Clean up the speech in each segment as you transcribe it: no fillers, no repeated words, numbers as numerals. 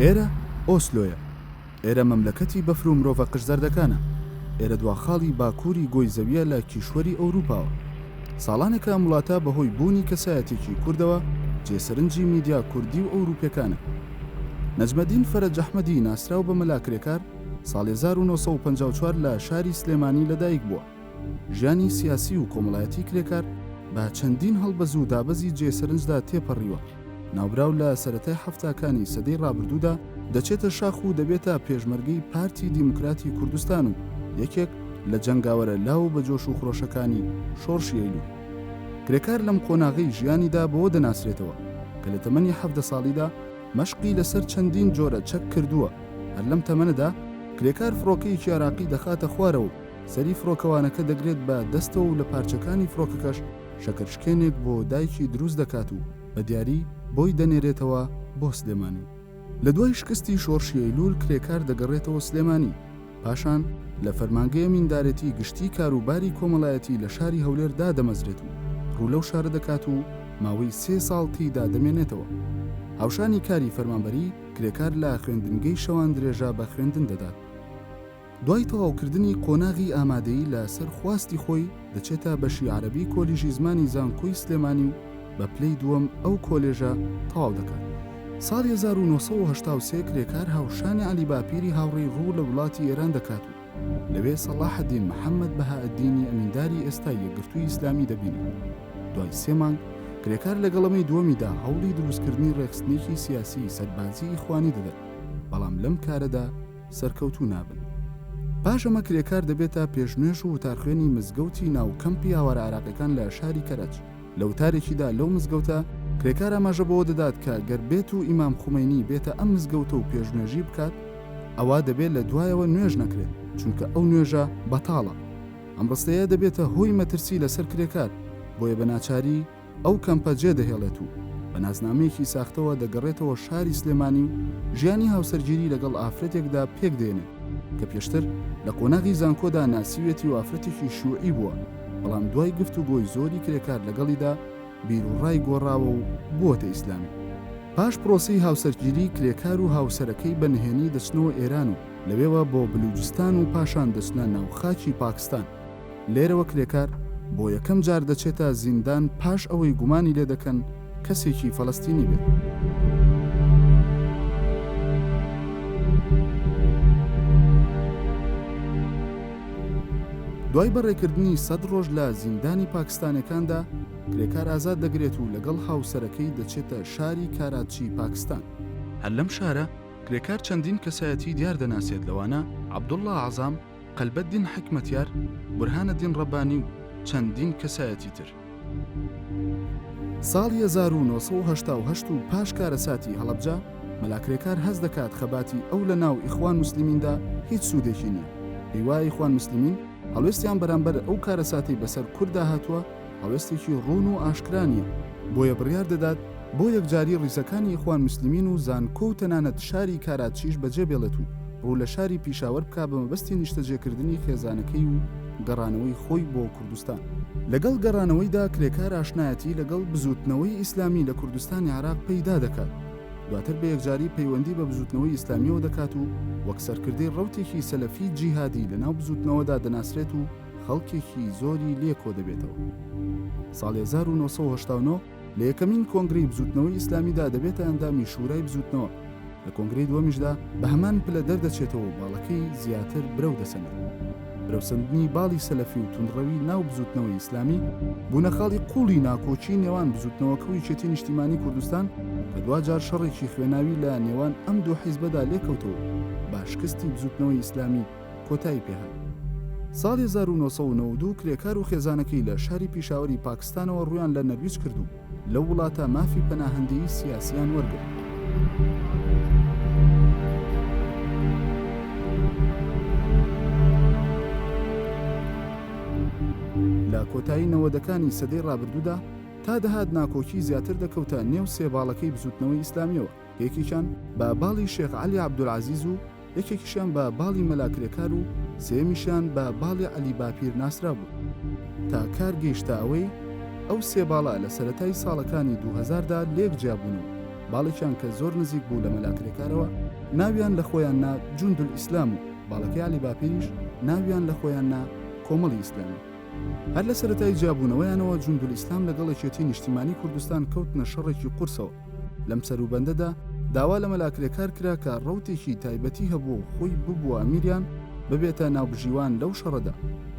ئێرە ئۆسلۆیە، ئێرە مەملەکەتی بەفر و مرۆڤە قژزەردەکانە، ئێرە دواخاڵی باکووری گۆی زەویە لە کیشوەری ئەوروپاوە. ساڵانێکە وڵاتە بەهۆی بوونی کەسایەتێکی کوردەوە جێسەرنجی میدیا کوردی و ئەوروپیەکانە. نەجمەدین فەرەج ئەحمەدی ناسراو بە مەلاکرێکار ساڵی 1954 لە شاری سلێمانی لەدایک بووە. ژیانی سیاسی و کۆمەڵایەتی کرێکار بە چەندین هەڵبەز و دابەزی جێسەرنجدا تێپەڕیوە. ناوبراو لە سەرەتای هەفتاکانی سەدەی ڕابردوودا دەچێتە شاخ و دەبێتە پێشمەرگەی پارتی دیموکراتی کوردستان و یەکێک لە جەنگاوەرە لاو بە جۆش و خڕۆشەکانی شۆڕشی ئەیلوول. کرێکار لەم قۆناغی ژیانیدا بەوە دەناسرێتەوە کە لە تەمەنی 17 ساڵیدا مەشقی لەسەر چەندین جۆرە چەک کردووە. هەر لەم تەمەنەدا کرێکار فڕۆکەیەکی عێراقی دەخاتە خوارەوە و سەری فڕۆکەوانەکە دەگرێت بە دەستەوە و لە پارچەکانی فڕۆکەکەش شەکرشکێنێک بۆ دایکی دروست دەکات و بە دیاری بۆی دەنێرێتەوە بۆ سلێمانی. لە دوای شکستی شۆڕشی ئەیلوول کرێکار دەگەڕێتەوە سلێمانی، پاشان لە فەرمانگەی ئەمیندارەتی گشتی کاروباری کۆمەڵایەتی لە شاری هەولێردا دەمەزرێت و ڕوو لەو شارە دەکات و ماوەی 3 ساڵ تێیدا دەمێنێتەوە. هاوشانی کاری فەرمانبەری کرێکار لە خوێندنگەی شەوان درێژە بە خوێندن دەدات. دوای تەواوکردنی قۆناغی ئامادەیی لە سەر خواستی خۆی دەچێتە بەشی عەرەبی کۆلیژی زمانی زانکۆی سلێمانی و بە پلەی دووەم ئەو کۆلێژە تەواو دەکات. ساڵی 1983 کرێکار هاوشانی عەلی باپیری هاوڕێی ڕوو لە وڵاتی ئێران دەکات و لەوێ سەلاحەدین محەممەد بەهائەدینی ئەمینداری ئێستای یەکگرتووی ئیسلامی دەبینێت. دوای 3 مانگ کرێکار لەگەڵەمەی دووەمیدا هەوڵی دروستکردنی ڕێکخستنێکی سیاسی سەربازی ئیخوانی دەدات، بەڵام لەم کارەدا سەرکەوتوو نابن. پاش ئەمە کرێکار دەبێتە پێشنوێژ و وتارخوێنی مزگەوتی ناوکەمپی هاوارە عێراقیەکان لە شاری کەرەج. لە وتارێکیدا لەو مزگەوتە کرێکار ئاماژە بەوە دەدات کە گەر بێت و ئیمام خومەینی بێتە ئەم مزگەوتە و پێشنوێژی بکات، ئەوە دەبێت لە دوایەوە نوێژ نەکرێت چونکە ئەو نوێژە بەتاڵە. ئەم ڕستەیە دەبێتە هۆی مەترسی لەسەر کرێکار، بۆیە بە ناچاری ئەو کەمپە جێ دەهێڵێت و بە نازنامەیەکی ساختەوە دەگەڕێتەوە شاری سلێمانی و ژیانی هاوسەرگیری لەگەڵ ئافرەتێکدا پێک دێنێت کە پێشتر لە قۆناغی زانکۆدا ناسیوێتی و ئافرەتێکی شیوعی بووە، بەڵام دوای گفتوگۆی زۆری کرێکار لەگەڵیدا بیر و ڕای گۆڕاوە و بووەتە ئیسلامی. پاش پرۆسەی هاوسەرگیری کرێکار و هاوسەرەکەی بە نهێنی دەچنەوە ئێران و لەوێوە بۆ بلوچستان و پاشان دەچنە ناوخاکی پاکستان. لێرەوە کرێکار بۆ یەکەم جار دەچێتە زیندان پاش ئەوەی گومانی لێ دەکەن کەسێکی فەڵەستینی بێت. دوای بەڕێکردنی 100 ڕۆژ لە زیندانی پاکستانەکاندا کرێکار ئازاد دەگرێت و لەگەڵ هاوسەرەکەی دەچێتە شاری کاراچی پاکستان. هەر لەم شارە کرێکار چەندین کەسایەتی دیار دەناسێت، لەوانە عەبدوڵڵا عەزام، قەلبەدین حکمەتیار، بورهانەدین ڕەبانی و چەندین کەسایەتی تر. ساڵی 1988 و پاش کارەساتی هەڵەبجە مەلاکرێکار هەز دەکات خەباتی ئەو لە ناو ئیخوان موسلیمیندا هیچ سوودێکی نییە. هیوای ئیخوان موسلیمین هەڵوێستیان بەرامبەر ئەو کارەساتی بەسەر کووردا هاتووە هەڵوێستێکی ڕوون و ئاشکرانیە، بۆیە بڕیار دەدات بۆ یەکجاری ڕیزەکانی ئیخوان موسلیمین و زانکۆ و تەنانەت شاری کاراتچیش بەجێ بێڵێت و ڕوو لە شاری پیشاوەر بکا بە مەبەستی نیشتەجێکردنی خێزانەکەی و گەڕانەوەی خۆی بۆ کوردستان. لەگەڵ گەڕانەوەیدا کرێکار ئاشنایەتی لەگەڵ بزوتنەوەی ئیسلامی لە کوردستانی عێراق پەیدا دەکات. دواتر بە یەکجاری پەیوەندی بە بزوتنەوەی ئیسلامیەوە دەکات و وەک سەرکردەی ڕەوتێکی سەلەفی جیهادی لە ناو بزوتنەوەدا دەناسرێت و خەڵکێکی زۆری لێکۆ دەبێتەوە. ساڵی 1989 لە یەکەمین کۆنگرەی بزوتنەوەی ئیسلامیدا دەبێتە ئەندامی شورای بزوتنەوە. لە کۆنگرەی دووەمیشدا بە هەمان پلە دەردەچێتەوە و باڵەکەی زیاتر برەو دەسەنێت. برەوسەندنی باڵی سەلەفی و توندڕەوی ناو بزوتنەوەی ئیسلامی بوونە خاڵی قوڵی ناکۆچی نێوان بزوتنەوەکەوی چێتی نیشتیمانی کوردستان کە دوجار شەڕێکی خوێناوی لە نێوان ئەم دوو حیزبەدا لێکەوتەوە با شکستی بزوتنەوەی ئیسلامی کۆتایی پێهات. ساڵی 1992 کرێکار و خێزانەکەی لە شاری پیشاوەری پاکستانەوە ڕویان لە نەرویج کردو لەو وڵاتە مافی پەناهەندەیی سیاسیان وەرگرت. لە کۆتایی نەوەدەکانی سەدەی ڕابردوودا تا دەهات ناکۆکی زیاتر دەکەوتە نێو سێباڵەکەی بزوتنەوەی ئیسلامیەوە، یەکێکیان بە باڵی شێخ عەلی عەبدولعەزیز و یەکێکیشیان بە باڵی مەلاکرێکار و سێمیشیان بە باڵی عەلی باپیر ناسرا بوو. تا کار گەیشتە ئەوەی ئەو سێباڵە لە سەرەتای ساڵەکانی 2000دا لێک جیابوون و باڵێکیان کە زۆر نزیک بوو لە مەلاکرێکارەوە ناویان لە خۆیان نا جوندول ئیسلام و باڵەکەی علی باپیریش ناویان لە خۆیان نا کۆمەڵی ئیسلامی. هەر لە سەرەتای جیابوونەوەیانەوە جوندول ئیسلام لەگەڵ یەکێتی نیشتیمانی کوردستان کەوتنە شەڕێکی قورسەوە. لەم سەروبەندەدا داوا لە مەلاکرێکار کرا کە ڕەوتێکی تایبەتی هەبوو خۆی ببووە ئەمیریان ببێتە ناوبژیوان لەو شەڕەدا.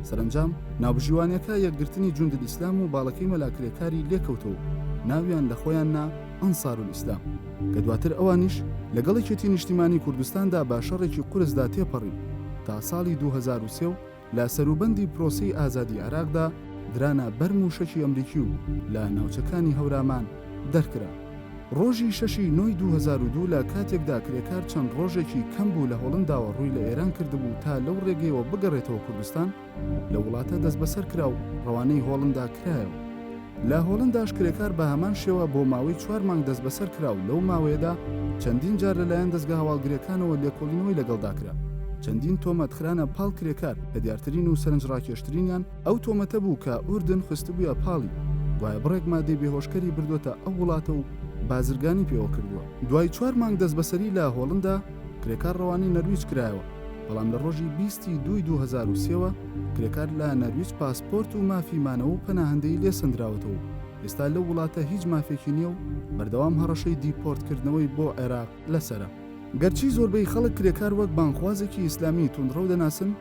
سەرنجام ناوبژیوانیەکە یەکگرتنی جوندول ئیسلام و باڵەکەی مەلاکرێکاری لێکەوتەوە، ناویان لە خۆیان نا ئەنسارول ئیسلام، کە دواتر ئەوانیش لەگەڵ یەکێتی نیشتیمانی کوردستاندا با شەڕێکی قورسدا تێپەڕین تا ساڵی 2003 و لە سەروبەندی پرۆسەی ئازادی عێراقدا درانە بەرم و شەکی ئەمریکی و لە ناوچەکانی هەورامان دەرکرا. ڕۆژی 6 نۆی 2002 لە کاتێکدا کرێکار چەند ڕۆژێکی کەم بوو لە هۆڵنداوە ڕووی لە ئێران کردبوو تا لەو ڕێگەیەوە بگەڕێتەوە کوردستان، لە وڵاتە دەست بەسەر کرا و ڕەوانەی هۆڵندا کرایەوە. لە هۆڵنداش کرێکار بە هەمان شێوە بۆ ماوەی 4 مانگ دەست بەسەر کرا و لەو ماوەیەدا چەندین جار لەلایەن دەستگا هەواڵگرەکانەوە لێکۆڵینەوەی لەگەڵدا کرا. چەندین تۆمەتخرانە پاڵ کرێکار کە دیارترین و سەرنجڕاکێشترینیان ئەو تۆمەتە بوو کە ئوردن خستبووە پاڵی، دوای بڕێک مادەی بێهۆشکەری بردوۆتە ئەو وڵاتە و بازرگانی پێوە کردووە. دوای 4 مانگ دەست بەسەری لە هۆڵندا کرێکار ڕەوانی نەرویج کرایەوە، بەڵام لە ڕۆژی 20/2/2003ەوە کرێکار لە نەرویج پاسپۆرت و مافیمانەوە و پەناهەندەی لێ سندراوەتەوە. ئێستا لەو وڵاتە هیچ مافێکی نییە و بەردەوام هەڕەشەی دیپۆرتکردنەوەی بۆ عێراق لەسرە. گەرچی زۆربەی خەڵک کرێکار وەک بانخوازێکی ئیسلامی توندڕەو دەناسن،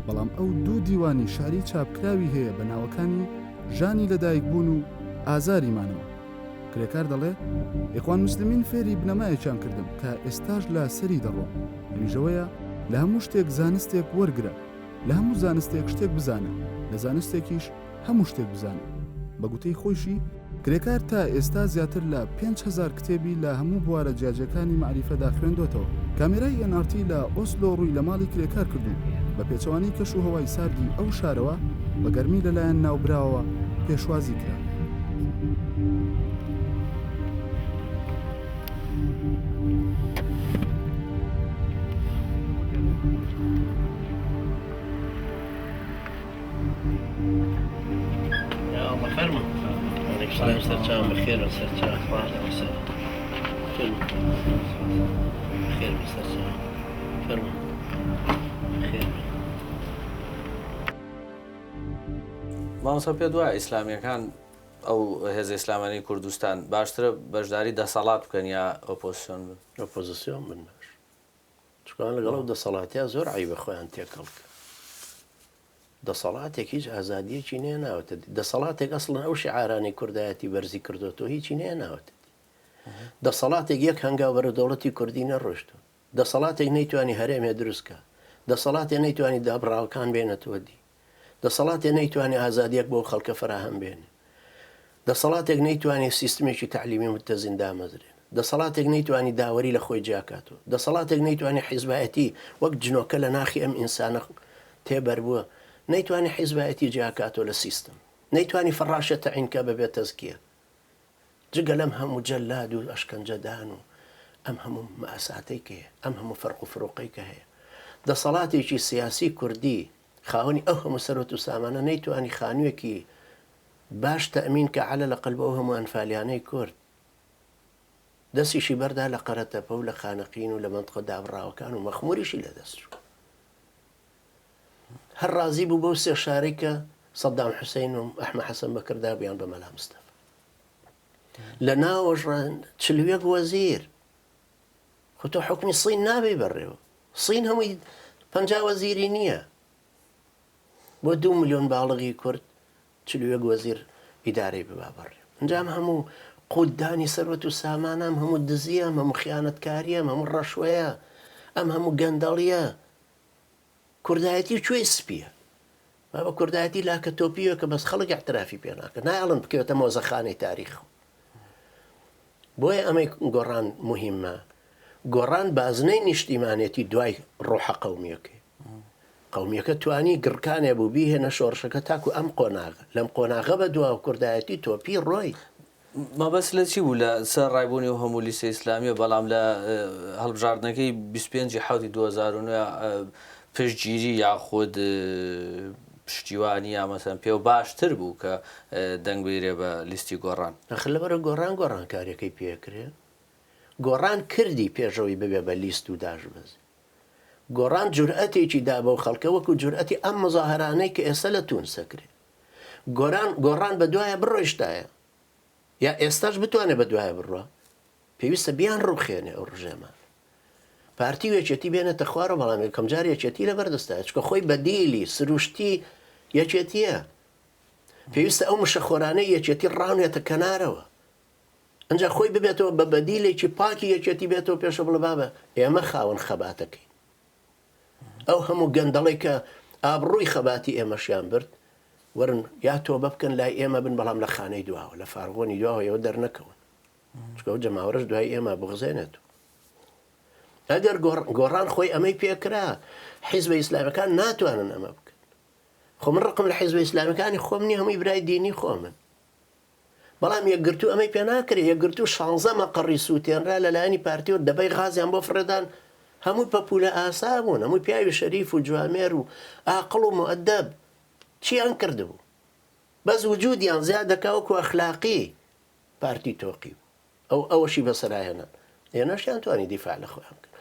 بەڵام ئەو دوو دیوانی شاری چاپکراوی هەیە بە ناوەکانی ژانی لەدایک بوون و ئازاریمانەوە. کرێکار دەڵێ ئیخوان موسلیمین فێری بنەمایەکیان کردم کە ئێستاش لە سەری دەڕۆم، ویژەوەیە لە هەموو شتێک زانستێک وەرگرە، لە هەموو زانستێک شتێک بزانە، لە زانستێکیش هەموو شتێک بزانە. بە گوتەی خۆشی کرێکار تا ئێستا زیاتر لە 5,000 کتێبی لە هەموو بوارە جیاجەکانی معریفەدا خوێندۆتەوە. کامێرای NRT لە ئۆسلۆ ڕووی لە ماڵی کرێکار کردو بە پێچەوانی کەش و هەوای ساردی ئەو شارەوە بە گەرمی لەلایەن ناوبراوە پێشوازی کرا. سرچان بخير وسرچان اخبار وسهلا بخير وسرچان فرما بخير. مامۆستا پێ دوایە ئیسلامیەکان ئەو هێزە ئیسلامانی کوردستان باشترە بەشداری دەسەڵات بکەن یا ئۆپۆزیسیۆن بن؟ ئۆپۆزیسیۆن بن باش، چکان لەگەڵ ئەو دەسەڵاتیە زۆر عیبە خۆیان تێکەڵکە. دەسەڵاتێک هیچ ئازادیەکی نێ ناوەتە، دەسەڵاتێک ئەسڵەن ئەو شیعارانی کوردایەتی بەرزی کردوەوە هیچی نێ ناوەتە. دەسەڵاتێک یەک هەنگاو بەرە دەوڵەتی کوردی نەڕۆشتووە، دەسەڵاتێک نەیتوانی هەرێمێ دروستکە، دەسەڵاتێک نەیتوانی دابڕاوەکان بێنێتەوە دی، دەسەڵاتێک نەیتوانی ئازادیەک بۆ خەڵکە فراهەم بێنێ، دەسەڵاتێک نەیتوانی سیستمێکی تعلیمی متەزین دامەزرێن، دەسەڵاتێک نەیتوانی داوەری لە خۆی جیاکاتەوە، دەسەڵاتێک نەیتوانی حیزبایەتی وەک جنۆکە لە ناخی ئەم ئینسانە تێبەر بووە، نەیتوانی حیزبایەتی جیاکاتەوە لە سیستم، نەیتوانی فڕاشە تەعینکە بەبێت تەزکیە، جگە لەم هەموو جەلاد و ئەشکەنجەدان و ئەم هەموو مەئەساتەی کە هەیە، ئەم هەموو فەرق و فڕۆقەی کە هەیە. دەسەڵاتێکی سیاسی کوردی خاوەنی ئەو هەموو سەرۆت و سامانە نەیتوانی خانوویەکی باش تەئمین کە عەلە لە قەلبە ئەو هەموو ئەنفالیانەی کورد دەستیشی بەردا لە قەرەتەپە و لە خانەقین و لە مەنتقە دابڕاوەکان و مەخموریشی لەدەستچوو. هەر ڕازی بوو بەو سێ شارەی کە سەدام حوسەین و ئەحمەد حەسەن بەکردا بیان بە مەلا مستەفا. لە ناوەژ چلوێک وەزیر خۆ تۆ حکمی سین نابێ بەڕێوە، سین هەمووی 50 وەزیری نییە، بۆ 2 ملیۆن باڵغی کورد چلوێک وەزیر ئیدارەی ببا بەڕێ. ئەنجام هەموو قوددانی سەرۆت و سامانە، ئەم هەموو دزیە، ئەم هەموو خیانەتکاریە، ئەم هەموو ڕەشوەیە، ئەم هەموو گەندەڵیە. کوردایەتی کوێی سپیە، بە کوردایەتی لاکە تۆپیە کە بەس خەڵک احترافی پێ ناکە، نایڵن بکەوێتە مۆزەخانەی تاریخ. بۆیە ئەمەی گۆڕان موهیمە، گۆڕان بازنەی نیشتیمانێتی دوای ڕۆحە قەومیەکەی. قەومیەکە توانی گڕکانێ بوو بیهێنە شۆڕشەکە تاکو ئەم قۆناغە، لەم قۆناغە بە دواوە کوردایەتی تۆپی ڕۆی. مەبەست لە چی بوو لە سەر ڕایبوونی و هەموو لیسە ئیسلامیە، بەڵام لە هەڵبژاردنەکەی 25/7/2009 پشتگیری یاخود پشتیوانی یا مەسەن پێ و باشتر بوو کە دەنگ بگیرێ بە لیستی گۆڕان. نەخ لەبەرە گۆڕانکاریەکەی پێکرێ گۆڕان کردی پێشەوەی ببێ بە لیست و داژبەز گۆڕان جورئەتێکی دا بەو خەڵکە وەکو جورئەتی ئەم مزاهرانەی کە ئێستا لە تونسە کرێ گۆڕان بە دوایە بڕۆیشتایە یا ئێستاش بتوانێت بە دوایە بڕوە پێویستە بیان ڕووخێنێ ئەو ڕژێمان پارتی وێچێتی بێنێتە خوارە بەڵام کەم جار یەکێتی لە بەردەستایە چکە خۆی بەدیلی سروشتی یەکێتیە پێویستە ئەو مشەخۆرانەی یەکێتی ڕاونێتە کەنارەوە ئەنجا خۆی ببێتەوە بە بەدیلێکی پاکی یەکێتی بێتەوە پێشە بڵە بابە ئێمە خاوەن خەباتەکەی ئەو هەموو گەندەڵی کە ئابڕووی خەباتی ئێمەشیان برد وەرن یا تۆبە بکەن لای ئێمە بن بەڵام لە خانەی دواوە لە فارغۆنی دواوە ئێوە دەرنەکەون چکە ئەو جەماوەرش دوای ئێمە بغزێنێت ئەگەر گۆڕان خۆی ئەمەی پێکرا حیزبە ئیسلامەکان ناتوانن ئەمە بکەن خۆ من ڕقم لە حیزبە ئیسلامەکانی خۆم نیە هەمووی برای دینی خۆمن بەڵام یەکگرتو ئەمەی پێ ناکرێت یەکگرتو 16 مەقڕی سووتێنرا لەلایەنی پارتیۆ دەبەی غازیان بۆ فرێدان هەمووی پەپولە ئاسا بوون هەمووی پیاوی شەریف و جوامێر و ئاقڵ و مؤدەب چیان کردبوو بەس وجودیان زیاد دەکا وەکو ئەخلاقی پارتی تۆقی ئەوەشی بەسەرایەنە ئێنەشیان توانی دیفاع لە خۆیان کرد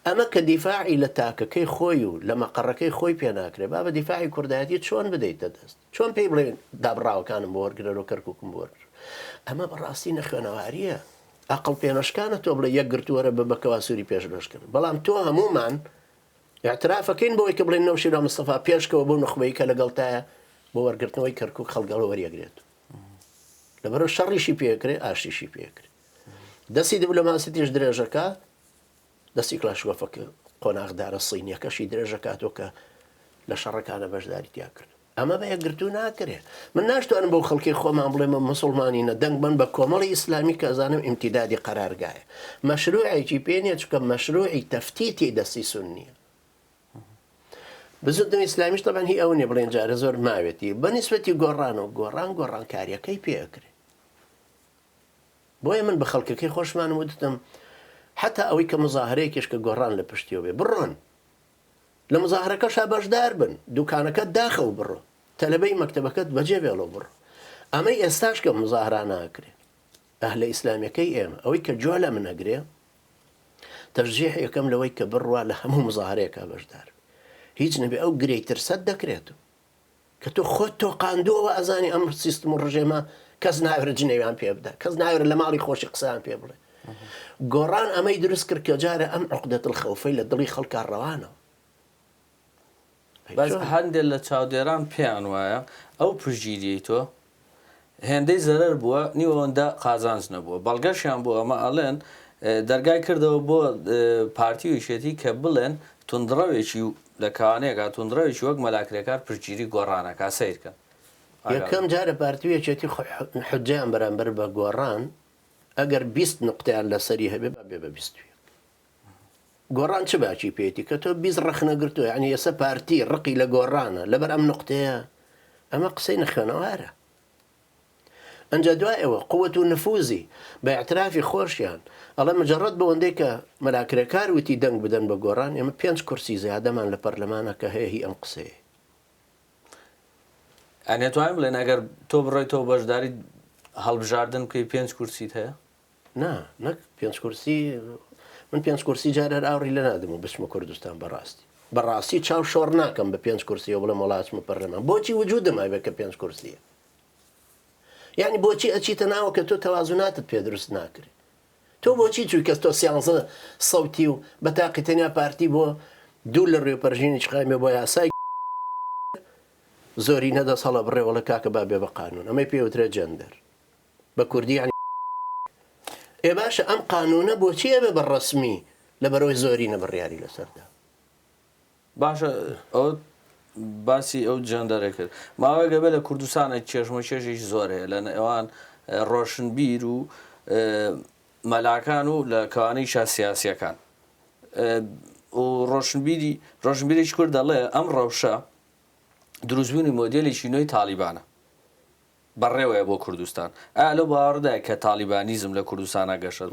ئەمە کە دیفاعی لە تاکەکەی خۆی و لە مەقڕەکەی خۆی پێ ناکرێت با بە دیفاعی کوردایەتی چۆن بدەیتە دەست چۆن پێی بڵێن دابڕاوەکانم بۆ وەرگرەوە کەرکووکم بۆ وەرگرە ئەمە بەڕاستی نەخوێنەواریە ئەقڵ پێنەشکانە تۆ بڵێ یەکگرتووەرە بەکەوا سووری پێشبەشکرد بەڵام تۆ هەمومان اعترافەکەین بۆی کە بڵێن نەوشیرا مستەفا پێشکەوە بۆ نخبەی کە لەگەڵتایە بۆ وەرگرتنەوەی کەرکووک خەڵگەڵە وەریەگرێت لەبەرەوە شەڕیشی پێکرێ ئاشتیشی پێکرێت دەستی دیبلۆماسیتیش درێژەکە دەستی کلاشگۆفەکە قۆناغدارە سینیەکەشی درێژەکاتۆ کە لە شەڕەکانە بەشداری تیا کرد ئەمە بە یەکگرتو ناکرێت من ناشتوانم بەو خەڵکی خۆمان بڵێمە مسلمانینە دەنگ بن بە کۆمەڵی ئیسلامی کە ئەزانم ئیمتیدادی قەرارگایە مەشروعێکی پێنیە چکە مەشروعی تەفتیتی دەستی سونیە بزودم ئیسلامیش طبعا هی ئەو نیە بڵێن جارە زۆر ماوێتی بەنسبەتی گۆڕانکاریەکەی پێکرێت بۆیە من بە خەڵکەکەی خۆشمانم وتم حتا ئەوەی کە مزاهرەیەکیش کە گۆڕان لە پشتیەوە بێ بڕۆن لە مزاهرەکەشا بەشدار بن دوکانەکەت داخەو بڕۆ تەلەبەی مەکتەبەکەت بەجێ بێڵەوە بڕۆ ئەمەی ئێستاش کە مزاهرا ناکرێت ئەهلە ئیسلامیەکەی ئێمە ئەوەی کە جۆ لە منەگرێ تەرجیح یەکەم لەوەی کە بڕوا لە هەموو مزاهرەیەکە بەشدار هیچ نەبێ ئەو گرێتر سەد دەکرێت کە تۆ خۆت تۆ قاندووەوە ئەزانی ئەم سیستم و ڕژێمە کەس ناوێت جنێویان پێ بدە کەس ناوێت لە ماڵی خۆشی قسەیان پێ بڵێ گۆڕان ئەمەی دروست کرد کە جارە ئەم عقدەت الخەوفەی لە دڵی خەڵکا ڕەوانەوە بەس هەندێک لە چاودێران پێیان وایە ئەو پشگیریەی تۆ هێندەی زەرەر بووە نیوەوەندە قازانج نەبووە بەڵگەشیان بوو ئەمە ئەڵێن دەرگای کردەوە بۆ پارتی وشێتی کە بڵێن توندڕەوێکی لە کاوانەیەکە توندڕەوێکی وەک مەلاکرێکار پشگیری گۆڕانەکە سیرکەن یەکەم جارە پارتیوێکێتی حجیان بەرامبەر بە گۆڕان ئەگەر 20 نقطیان لەسەری هەبێ بێ بە 20 گۆڕان چ باچی پێێتی کە تۆ 20 ڕەخنەگرتووە ینی ئێستا پارتی ڕقی لە گۆڕانە لەبەر ئەم نقطەیە ئەمە قسەی نەخوێنەوارە ئەنجا دوایەوە قووەت و نفوزی بە اعترافی خۆشیان ئەڵێ مجرد بەوەندەی کە مەلاکرێکار وتی دەنگ بدەن بە گۆڕان ئێمە 5 کورسی زیادەمان لە پەرلەمانە کە هەیە هی ئەم قسەیە ئەنێتوانین بڵێن ئەگەر تۆ بڕۆیتەوە بەشداری هەڵبژاردن بکەی 5 کورسیت هەیە نەک 5 کورسی من 5 کورسی جارە ئاوڕی لە نادم و بچمە کوردستان بەڕاستی چاو شۆڕ ناکەم بە 5 کورسی و بڵێ وڵاتمە پەرلەمان بۆچی وجودم هەبێت کە 5 کورسیە یعنی بۆچی ئەچیتە ناوە کە تۆ تەوازوناتت پێ دروست ناکرێت تۆ بۆچی چووی کەس تۆ سیانزە سەوتی و بە تاقیتەنیا پارتی بۆ دوو لە ڕێوپەرژینی چقامێ بۆ یاسای زۆری نەدەست هەڵە بڕێوەڵە کاکە با بێ بە قانون ئەمەی پێوترێت جەندەر بە کوردی عنی ئێ باشە ئەم قانونە بۆچی ئەبێ بە ڕەسمی لە بەرەوەی زۆری نەبڕیاری لەسەردا باشە ئەو باسی ئەو جەندەرە کرد ماوەی گەبێ لە کوردستانە چێژمە چێژێک زۆر هەیە لە ئەوان ڕۆشنبیر و مەلاکان و لە کەوانەی سیاسیەکان و ڕۆشنبیرێکی کورد دەڵێ ئەم ڕەوشە دروستبوونی مۆدێلێکی نوێی تالیبانە بەڕێوەیە بۆ کوردستان ئا لەو باوەڕدایە کە تالیبانیزم لە کوردستانە گەشت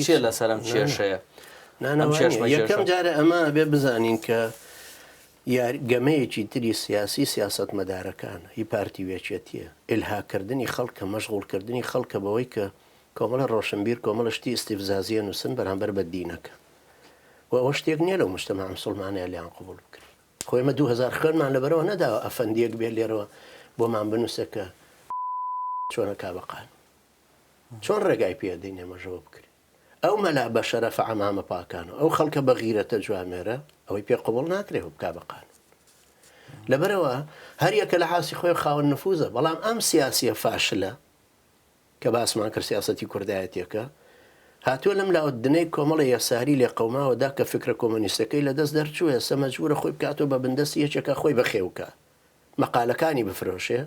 چیە لەسەرم کێشەیە یەکەم جارە ئەمە بێ بزانین کە گەمەیەکی تری سیاسی سیاست مەدارەکانە هی پارتی وێچێتیە ئلهاکردنی خەڵکە مەشغوڵکردنی خەڵکە بەوەی کە کۆمەڵە ڕۆشنبیر کۆمەڵە شتی ئیستیفزازیە نووسن بەرامبەر بە دینەکە و ئەوە شتێک نییە لەو مجتەمع مسڵمانەیە لیان قبول بکرێت خۆی ئێمە 2000 خوێنمان لەبەرەوە نەداوە ئەفەندیەک بێت لێرەوە بۆمان بنووسە کە چۆنە کابقان چۆن ڕێگای پێدەین ئێمەژەوە بکرێت ئەو مەلا بە شەرەفە عەمامە پاکانەوە ئەو خەڵکە بە غیرەتە جوامێرە ئەوەی پێ قبول ناکرێت و بکابقان لەبەرەوە هەر یەکە لە حاسی خۆی خاوەن نفوزە بەڵام ئەم سیاسیە فاشلە کە باسمان کرد سیاسەتی کوردایەتێکە هاتووە لەم لاوە دنەی کۆمەڵە یاساری لێ قەوماوەدا کە فکرە کۆمۆنیستەکەی لە دەست دەرچووە ئێستا مەجبورە خۆی بکاتەوە بە بندەستی یەکێکە خۆی بەخێوکە مەقالەکانی بفرۆشێ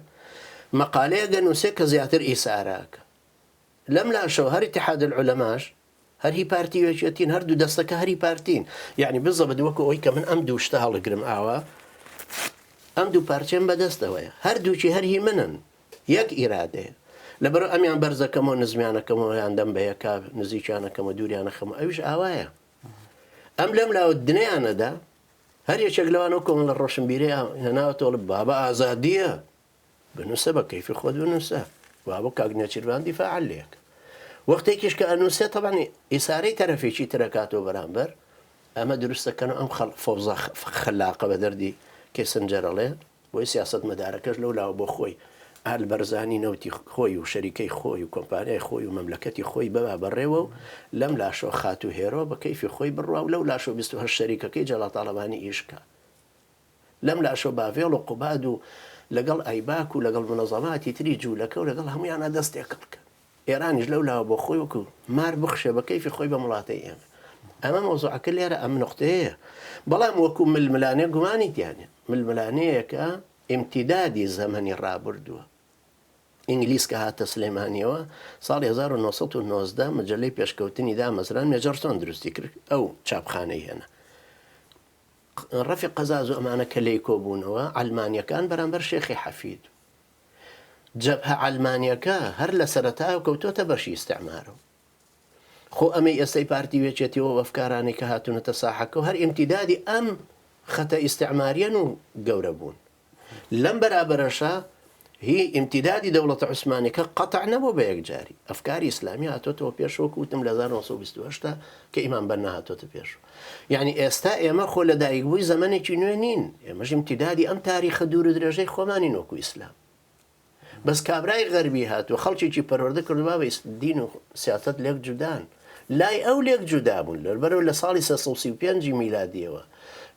مەقالەیە گەنووسێ کە زیاتر ئیساراکە لەم لاشەوە هەر اتحاد العولەماش هەر هی پارتی وێچێتین هەردوو دەستەکە هەری پارتین یعنی بزەبت وەکو ئەوەی کە من ئەم دوو شتە هەڵەگرم ئاوە ئەم دوو پارچێن بەدەستەوەیە هەردووچی هەرهی منن یەک ئیرادەیە لەبەر ئەمیان بەرزەکەمەوە نزمیانەکەمەوە یاندەم بە یەکا نزیکیانەکەمە دووریانەکەمە ئەوش ئاوایە ئەم لەم لاوە دنیانەدا هەر یەکێک لەوانەوە کۆمەڵ لە ڕۆشنبیرەیە هێناوەتەوە بابە ئازادیە بنووسە بە کەیفی خۆت بنووسە وابە کاگنێچیروان دیفاع لێک وەختێکیش کە ئەنووسێت تەبانی ئیسارەی تەرەفێکی ترەکاتەوە بەرامبەر ئەمە دروستەکەن ئەم فەوزە خلاقە بە دەردی کێسنجەرەڵێ بۆی سیاست مەدارەکەش لەو لاوە بۆ خۆی هەر بەرزانی نەوتی خۆی و شەریکەی خۆی و کۆمپانیای خۆی و مەملەکەتی خۆی بەبا بەڕێوە و لەم لاشۆ خات و هێرۆ بە کەیفی خۆی بڕوا و لەو لاشۆ 28 شەریکەکەی جەڵاتاڵەبانی ئیشکە لەم لاشۆ باڤێڵ و قوباد و لەگەڵ ئایباک و لەگەڵ منەظەماتی تری جوولەکە و لەگەڵ هەمویانە دەستێک بکە ئێرانیش لەو لاوە بۆ خۆی وەکو مار بخشێ بە کەیفی خۆی بە وڵاتەی ئێمە ئەمە مۆزوعەکە لێرە ئەم نقطەیە بەڵام وەکو ململانێ گومانی تیانێ ململانەیەکە ئیمتیدادی زەمەنی ڕابردووە ئینگلیس کە هاتە سلێمانیەوە ساڵی 1990 مجلەی پێشکەوتنی دامەزران مێجەرسۆن دروستی کرد ئەو چاپخانەی هێنا ڕەفی قەزاز و ئەمانە کە لێی کۆبوونەوە ئەلمانیەکان بەرامبەر شێخی حەفید جەبهە ئەلمانیەکە هەر لە سەرەتاوە کەوتۆتە بەشی ئیستعمارەوە خۆ ئەمەی ئێستای پارتی وێچێتیەوە ئەفکارانی کە هاتوونەتە ساحەکە و هەر ئیمتیدادی ئەم خەتە ئیستعماریەن و گەورە بوون لەم بەرابەرەشە هی ئیمتیدادی دەوڵەتە عوسمانیەکە قەتع نەبوو بە یەکجاری ئەفکاری ئیسلامی هاتۆتەوە پێشەوە کوتم لە 1920 کە ئیمان بەرنا هاتۆتە پێش یعنی ئێستا ئێمە خۆ لە دایکبووی زەمانێکی نوێ نین ئێمەش ئیمتیدادی ئەم تاریخە دوور و درێژەی خۆمانی نۆکو ئیسلام بەس کابرای غەربی هاتووە خەڵکێکی پەروەردە کردووە بە دین و سیاست لێک جودان لای ئەو لێک جودا بوون لەبەرەوە لە ساڵی 1935 میلادیەوە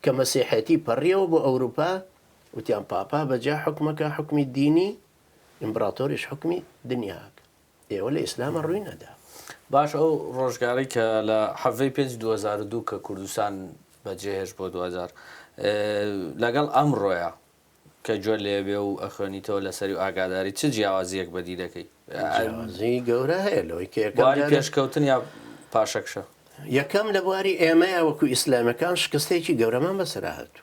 کە مەسیحەتی پەڕیەوە بۆ ئەوروپا وتیان پاپا بەجا حکومەکە حکمی دینی ئیمپراتۆریش حکمی دنیاکە ئێوە لە ئیسلامە ڕووی نەدا باش ئەو ڕۆژگاری کە لە حەڤەی 2002 کە کوردستان بەجێهێش بۆ 2000 لەگەڵ ئەمڕۆیە کە جۆ لێبێ و ئەخوێنیتەوە لەسەری و ئاگاداری چ جیاوازیەک بەدی دەکەی جیاوازی گەورە هەیە لەوەی بواری پێشکەوتن یا پاشەکشە یەکەم لە بواری ئێمەیە وەکو ئیسلامەکان شکستێکی گەورەمان بەسەرا هاتوو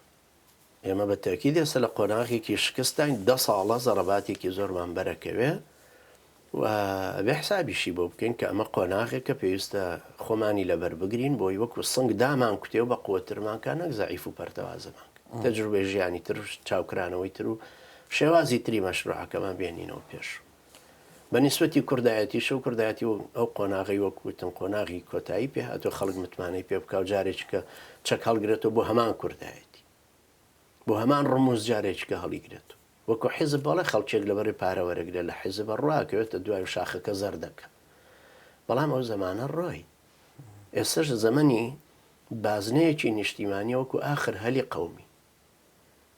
ئێمە بە تاکید ئێستا لە قۆناغێکی شکستان 10 ساڵە زەڕەباتێکی زۆرمان بەرەکەوێ و بێ حسابیشی بۆ بکەین کە ئەمە قۆناغێکە پێویستە خۆمانی لەبەر بگرین بۆی وەکو سنگ دامان کوتێ و بە قوترمانکە نەک زەعیف و پەرتەوازەمان تەجروبەی ژیانی تر چاوکرانەوەی تر و شێوازی تری مەشروعەکەمان بێنینەوە پێش بەنیسبەتی کوردایەتی شەو کوردایەتی و ئەو قۆناغی وەکوتن قۆناغی کۆتایی پێ هاتووە خەڵک متمانەی پێ بکە و جارێک کە چەک هەڵگرێتەوە بۆ هەمان کوردایەتی بۆ هەمان ڕموز جارێککە هەڵیگرێت وەکو حیزب بەڵێ خەڵکێک لەبەری پارەوەرەگرێت لە حیزبە ڕواکەوێتە دوای شاخەکە زەردەکە بەڵام ئەو زەمانە ڕۆی ئێستش زەمەنی بازنەیەکی نیشتیمانی وەکو ئاخر هەلی قەومی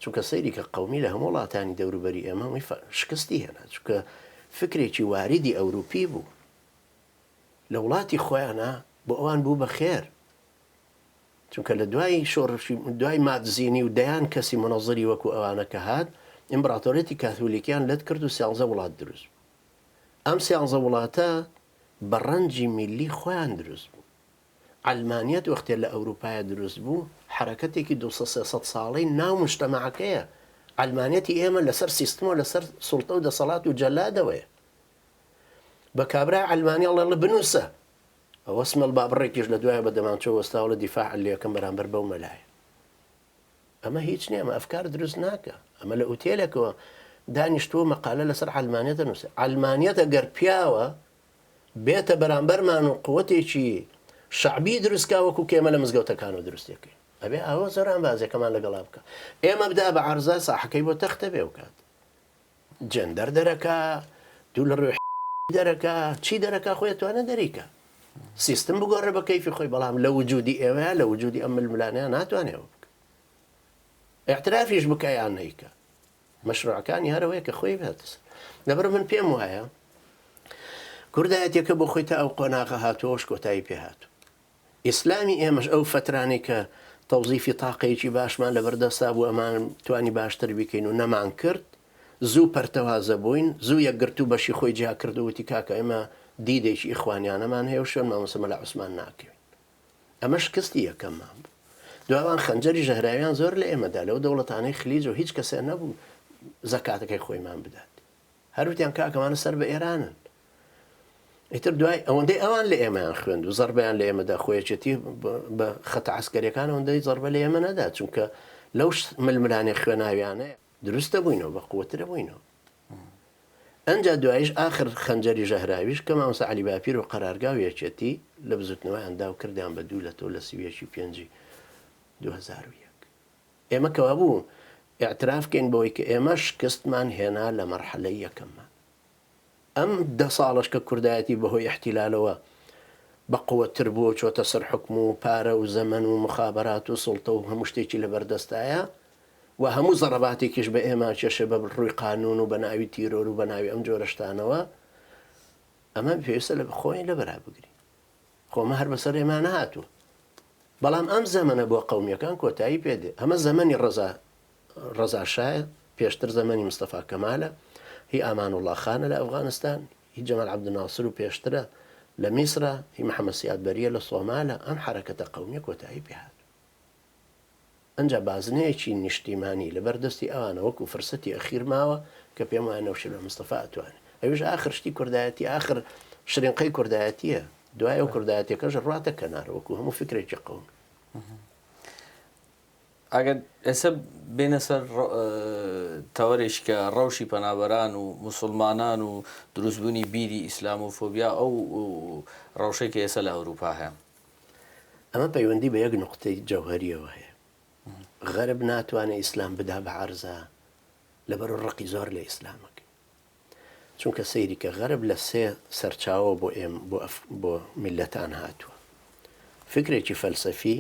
چونکە سەیری کە قەومی لە هەموو وڵاتانی دەوروبەری ئێمە شکستی هێنا چونکە فکرێکی واریدی ئەوروپی بوو لە وڵاتی خۆیانە بۆ ئەوان بوو بە خێر چونکە لە دوای شۆڕشی دوای مادزیینی و دەیان کەسی منەزری وەکو ئەوانە کە هات ئیمپراتۆریەتی کاتولیکیان لەت کرد و 11 وڵات دروست بوو ئەم 11 وڵاتە بە ڕەنجی میلی خۆیان دروست بوو ئەلمانیەت وەختێ لە ئەوروپایە دروست بوو حرەکەتێکی 200 ساڵەی ناو مجتەمەعەکەیە ئەلمانیەتی ئێمە لەسەر سیستمەوە لەسەر سوڵتە و دەسەڵات و جەلادەوەیە بە کابرای ئەلمانیا ئەڵێ بنووسە ئەوە سمەڵ بابڕێکیش لە دوایە بە دەمانچەوە وەستاوە لە دیفاع لێەکەم بەرامبەر بەو مەلایە ئەمە هیچ نییە ئەمە ئەفکار دروست ناکە ئەمە لە ئوتێلێکەوە دانیشتووە مەقالە لەسەر ئەلمانیەتە نووسێ ئەلمانیەتە گەر پیاوە بێتە بەرامبەرمان و قووەتێکی شعبی دروستکا وەکو کێمە لە مزگەوتەکان و دروستەکەی ئەبێ ئەوە زۆران بازێکەمان لەگەڵا بکە ئێمە بدا بە عەرزە ساحەکەی بۆ تەختە بێ وکات جەندەر دەرەکە دوو لە ڕوێ دەرەکە چی دەرەکە خۆی توانە دەریکە سیستم بگۆڕە بە کەیفی خۆی بەڵام لە وجودی ئێوەیە لە وجودی ئەم ململانەیە ناتوانێەوە بکە اعترافیش بکە یان نەیکە مەشروعەکانی هەرەوەیە کە خۆی بێتە لەبەر من پێم وایە کوردایەتێکە بۆ خۆی تا ئەو قۆناغە هاتووەش کۆتایی پێ هاتوو ئیسلامی ئێمەش ئەو فترانی کە تەوزیفی تاقەیەکی باشمان لە بەردەستا بوو ئەمان توانی باشتر بیکەین و نەمان کرد زوو پەرتەوازە بووین زوو یەکگرتو بەشی خۆی جیا کردووتی کاکە ئێمە دیدێکی ئیخوانیانەمان هەیە و شوێن مامۆسەمە لە عوسمان ناکەوین ئەمە شکستی یەکەممان بوو دوایان خەنجەری ژەهراویان زۆر لە ئێمەدا لەو دەوڵەتانەی خلیج و هیچ کەسێ نەبوو زەکاتەکەی خۆیمان بدات هەروتیان کاکەمانە سەر بە ئێرانن ئیتر دوای ئەوەندەی ئەوان لە ئێمەیان خوێند و زەربیان لە ئێمەدا خۆیەتی بە خەتە عسکەریەکان ئەوەندەی زەربە لە ئێمە نەدا چونکە لەو ململانێ خوێناویانەیە دروستە بووینەوە بە قووەترە بووینەوە ئەنجا دوایش آخر خەنجەری ژەهراویش کە مامۆستا عەلی باپیر و قەرارگا و یەکێتی لە بزوتنەوەیاندا و کردیان بە دوو لە تۆ لە سیوێکی پێنجی 2001 ئێمە کەوا بوو ئاعترافکەین بەوەی کە ئێمە شکستمان هێنا لە مەرحەلەی یەکەممان ئەم 10 ساڵش کە کوردایەتی بەهۆی احتیلالەوە بە قووەتر بووە چۆتە سەر حکم و پارە و زەمن و مخابرات و سڵتە و هەموو شتێکی لە بەردەستایە و هەموو زەڕەباتێکیش بە ئێمە کێشە بە ڕووی قانون و بە ناوی تیرۆر و بە ناوی ئەم جۆرەشتانەوە ئەمە پێویستە لە خۆی لە بەرا بگری خۆمە هەر بەسەر ئێمە نەهاتووە بەڵام ئەم زەمەنە بۆ قەومیەکان کۆتایی پێدێ ئەمە زەمەنی ڕەزا شایە پێشتر زەمەنی مستەفا کەمالە هی ئامان وڵڵا خانە لە ئەفغانستان هی جەمال عەبدوناسر و پێشترە لە میسرە هی محەممەد سیاد بەریە لە سۆمالە ئەم حرەکەتە قەومیە کۆتایی پێهات ئەنجا بازنەیەکی نیشتیمانی لە بەردەستی ئەوانە وەکو فرسەتی ئەخیر ماوە کە پێم وایە نەوشە لە مستەفا ئەتوانێت ئەویش ئاخر شتی کوردایەتی ئاخر شرینقەی کوردایەتیە دوایە و کوردایەتەکەش ڕاتە کەنار وەکو هەموو فکرێکی قەوم ئەگەر ئێستا بێنە سەر تەوەرێک کە ڕەوشی پەنابەران و موسڵمانان و دروستبوونی بیری ئیسلام و فۆبیا ئەو ڕەوشەی کە ئێستا لە ئەوروپا هەیە ئەمە پەیوەندی بە یەک نقطەی جەوهەریەوە هەیە غەرب ناتوانێت ئیسلام بدا بە عەرزە لەبەر ڕقی زۆر لە ئیسلامەکە چونکە سەیری کە غەرب لە سێ سەرچاوە بۆ میلەتان هاتووە فکرێکی فەلسەفی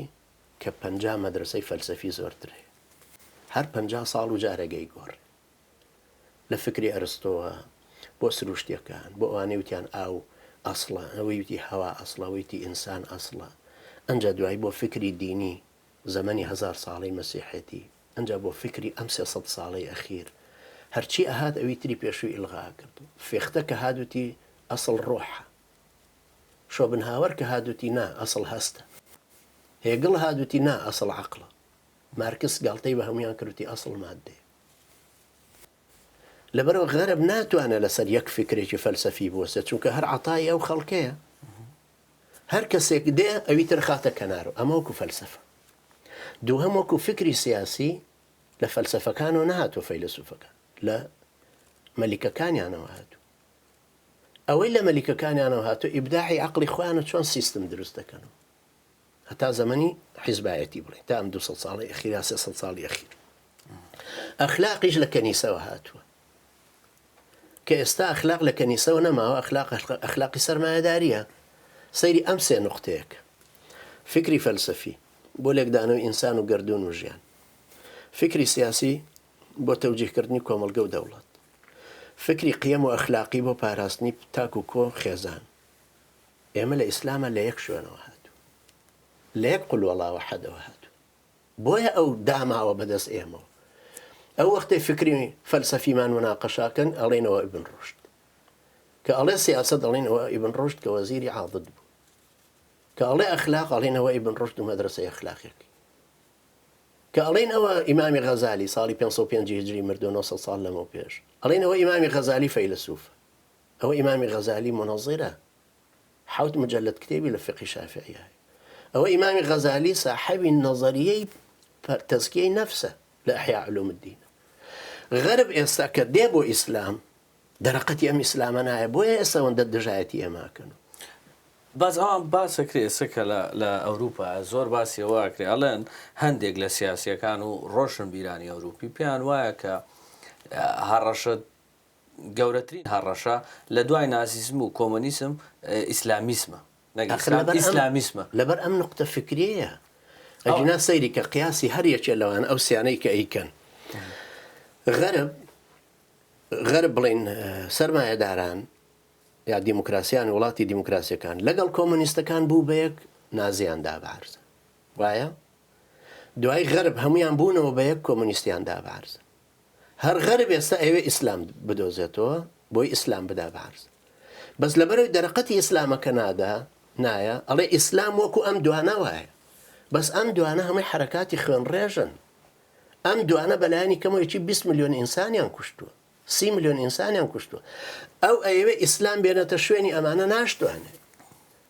کە 50 مەدرسەی فەلسەفی زۆرتر هەیە هەر 50 ساڵ و جارەگەی گۆڕ لە فکری ئەرستۆوە بۆ سروشتیەکان بۆ ئەوانەی وتیان ئاو ئەسڵە ئەوەی وتی هەوا ئەسڵە وتی ئینسان ئەسڵە ئەنجا دوای بۆ فکری دینی زەمەنی 1000 ساڵەی مەسیحەتی ئەنجا بۆ فکری ئەم 300 ساڵەی ئەخیر هەرچی ئەهات ئەوی تری پێشووی ئیلغا کرد فێختە کە هادوتی ئەسڵ ڕۆحە شۆبنهاوەر کە هادوتی نا ئەسڵ هەستە هێگڵ هادوتی نا ئەسڵ عەقڵە مارکس گاڵتەی بە هەمویان کردوتی ئەسڵ مادەیە لەبەرەوە غەرب ناتوانێت لەسەر یەک فکرێکی فەلسەفی بوەسێت چونکە هەر عەتای ئەو خەڵکەیە هەر کەسێک دێ ئەوی تر خاتە کەنارەوە ئەمە وەکو فەلسەفە دووهەم وەکو فکری سیاسی لە فەلسەفەکانەوە نەهاتوە فەیلسوفەکان لە مەلیکەکانیانەوە هاتوو ئەوەی لە مەلیکەکانیانەوە هاتوو ئیبداعی عەقڵی خۆیانە چۆن سیستم دروست دەکەنەوە هەتا زەمەنی حیزبایەتی بڵێن تا ئەم 200 ساڵی ئەخیر یا 300 ساڵی ئەخیر ئەخلاقیش لە کەنیسەوە هاتووە کە ئێستا ئەخلاق لە کەنیسەوە نەماوە ئەخلاقی سەرمایەداریە سەیری ئەم سێ نوقتەیەک فکری فەلسەفی بۆ لێکدانەوەی ئینسان و گەردون و ژیان فکری سیاسی بۆ تەوجیهکردنی کۆمەڵگە و دەوڵەت فکری قیەم و ئەخلاقی بۆ پاراستنی تاک و کۆ خێزان ئێمە لە ئیسلامە لە یەک شوێنەوە هاتوو لە یەک قولوەڵا وەحەدەوە هاتوو بۆیە ئەو داماوە بەدەست ئێمەوە ئەو وەختەی فکری فەلسەفیمان مناقەشاکەن ئەڵێنەوە ئیبن ڕوشد کە ئەڵێ سیاسەت ئەڵێنەوە ئیبن ڕوشد کە وەزیری عاضد بوو کە ئەڵێ ئەخلاق ئەڵێنەوە ئیبن ڕوشد و مەدرسەی ئەخلاقێکی کە ئەڵێنەوە ئیمامی غەزالی ساڵی 505 هیجری مردووە 900 ساڵ لەمەوە پێش ئەڵێنەوە ئیمامی غەزالی فەیلسوفە ئەوە ئیمامی غەزالی منەظیرە 7 مجلد کتێبی لە فقی شافعی هەیە ئەوە ئیمامی غەزالی صاحبی نەظەریەی تەزکیەی نەفسە لە ئەحیا علوم الدین غەرب ئێستا کە دێ بۆ ئیسلام دەرەقەتی ئەم ئیسلامە نایە بۆیە ئێسەوەندە دژایەتی ئێماکەن. باز ئەوان باسەکرێ سکە لە ئەوروپا زۆر باسیەوەکرێ ئەڵێن هەندێک لە سیاسیەکان و ڕۆشن بیرانی ئەوروپی پێیان وایە کە هەڕەشە گەورەترین هەڕەشە لە دوای نازیسم و کۆمۆنیسم ئیسلامیسمە ئیسلامیسمە لەبەر ئەم نقطە فکریەیە ئەجینا سەیری کە قیاسی هەریەکێ لەوان ئەو سیانەی کە ئەیکەن غەرب بڵین سەرمایەداران یا دیموکراسیان وڵاتی دیموکراسیەکان لەگەڵ کۆمۆنیستەکان بوو بە یەک نازیاندا بارزە وایە دوای غەرب هەمویان بوونەوە بە یەک کۆمۆنیستیاندا بارزە هەر غەرب ئێستا ئەوێ ئیسلام بدۆزێتەوە بۆی ئیسلام بدا بارز بەس لەبەرەوەی دەرەقەتی ئیسلامەکە نایە ئەڵێ ئیسلام وەکو ئەم دوانە وایە بەس ئەم دوانە هەمووی حرەکاتی خوێن ڕێژن ئەم دوانە بەلایانی کەمەوەیکی 20 ملیۆن ئینسانیان کوشتووە 30 ملیۆن ئینسانیان کوشتووە ئەو ئەوێ ئیسلام بێنێتە شوێنی ئەمانە ناشتوانێت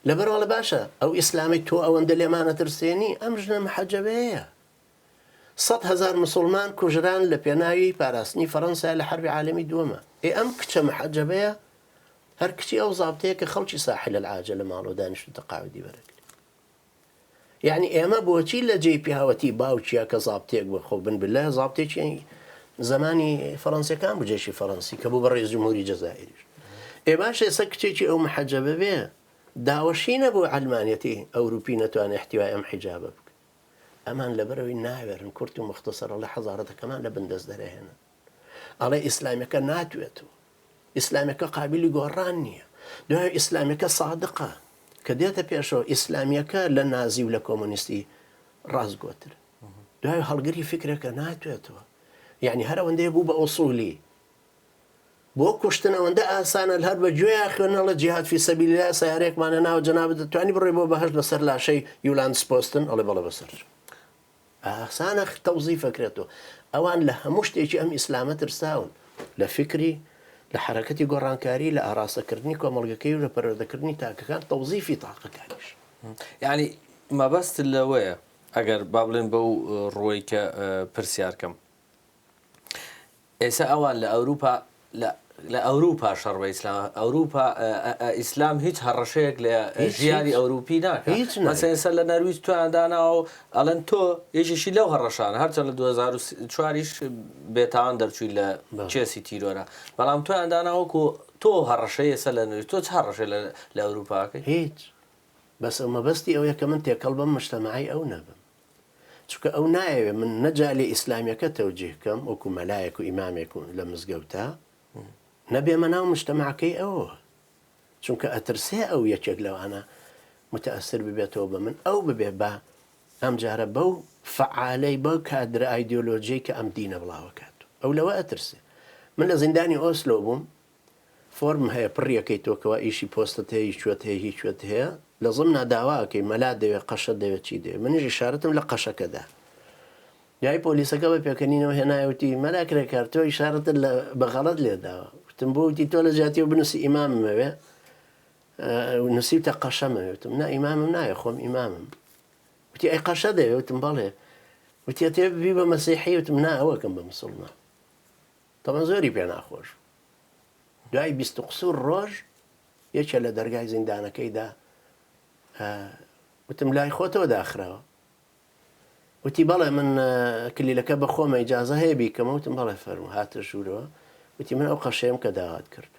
لەبەرەوەڵە باشە ئەو ئیسلامی تۆ ئەوەندە لێمانە ترسێنی ئەم ژنە محەجەبەیە 100,000 مسلمان کوژران لە پێناوی پاراستنی فەڕەنسا لە حربی عالەمی دووەمە ئەم کچە محەجەبەیە هەر کچی ئەو زابطەیە کە خەڵکی ساحل العاجە لە ماڵۆ دانیشتە تەقاعودی بەرەگری یعنی ئێمە بۆچی لە جێی پیاوەتی باوچیە کە زابطەیەک بخۆ بن بلە زابطێکی زمانی فەڕەنسیەکان بوو جێشی فەڕەنسی کە بوو بە ڕێز جمهوری جەزائیریش باش ئێستا کچێکی ئەو محەجەبە بێ داوەشی نەبوو عەلمانیەتی ئەوروپی نەتوانێت احتیوای ئەم حیجابە بکە ئەمان لەبەرەوەی ناوێرن کورت و مختصەرە لە حەزارەتەکەمان لە بندەست دەرەهێنن ئەڵێ ئیسلامیەکە ناتوێتەوە ئیسلامیەکە قابلی گۆڕان نییە دوای ئیسلامیەکە سادقە کە دێتە پێشەوە ئیسلامیەکە لە نازی و لە کۆمۆنیستی ڕاستگۆتر دوای هەڵگری فکرەکە ناتوێتەوە یعنی هەر ئەوەندەیە بوو بە ئوسولی بۆ کوشتن ئەوەندە ئاسانە هەر بە گوێیا خوێنەڵە جیهاد فی سەبیلیلlah سیارەیەکمانە ناوە جەنابەت دەتوانی بڕێ بۆ بەهەشت لەسەر لاشەی یولاندس پۆستن ئەڵێ بەڵێ بەسەر ئاسانە تەوزیفەکرێتەوە ئەوان لە هەموو شتێکی ئەم ئیسلامە ترساون لە فکری لە حرەکەتی گۆڕانکاری لە ئاراستەکردنی کۆمەڵگەکەی و لە پەروەردەکردنی تاکەکان تەوزیفی تاقەکانیش یعنی مەبەست لەوەیە ئەگەر با بڵێن بەو ڕۆی کە پرسیارکەم ئێستا ئەوان لە ئەوروپا شەڕبە ئیسلام ئەوروپا ئیسلام هیچ هەڕەشەیەک لە ژیانی ئەوروپی ناکات مەسەڵەن لە نەرویج تویانداناوە ئەڵەن تۆ یەکێکی لەو هەڕەشانە هەرچەند لە 2004یش بێتاوان دەرچووی لە چێسی تیرۆرە بەڵام تویانداناوەکو تۆ هەڕەشەی ئێستا لە نەرویج تۆ چ هەڕەشە لە ئەوروپاکەی هیچ بەس ئەو مەبەستی ئەوەیە کە من تێکەڵ بەم مجتەمەعی ئەو نەبم چونکە ئەو نایەوێ من نەجا لێ ئیسلامیەکە تەوجیه بکەم وەکو مەلایەک و ئیمامێک لە مزگەوتە نەبێ مەناو مجتەمەعەکەی ئەوە چونکە ئەترسێ ئەو یەکێک لەوانە متەئەسر ببێتەوە بە من ئەو ببێ بە ئەم جارە بەو فعالەی بەو کادرە ئایدۆلۆجیی کە ئەم دینە بڵاوەکات ئەو لەوە ئەترسێ من لە زیندانی ئۆسلۆ بووم فۆرم هەیە پڕیەکەی تۆکەوە ئیشی پۆستت هەیە هیچ شوێت هەیە هیچ شوێت هەیە لە زمنا داواکەی مەلا دەوێت قەشە دەوێت چی دەوێت منیش ئیشارەتم لە قەشەکەدا یای پۆلیسەکە بە پێکەنینەوە هێنایوتی مەلا کرێکار تۆ ئیشارەتت بەغەڵەت لێداوە وتم بۆ وتی تۆ لە جاتیەوە بنووسی ئیماممەوێ نووسیتە قەشەمەوێ وتم نا ئیمامم نایە خۆم ئیمامم وتی ئەی قەشە دەوێت وتم بەڵێ وتی تێ ببی بە مەسیحی وتم نا ئەوەکەم بە موسڵمان تەمە زۆری پێ ناخۆش دوای 20 قسوور ڕۆژ یەکێ لە دەرگای زیندانەکەیدا وتم لای خۆتەوە داخراوە وتی بەڵێ من کلیلەکە بە خۆمە ئیجازە هەیە بیکەمە وتم بەڵێ فەرموو هاتە ژوورەوە وتی من ئەو قەشەیەم کە داوات کرد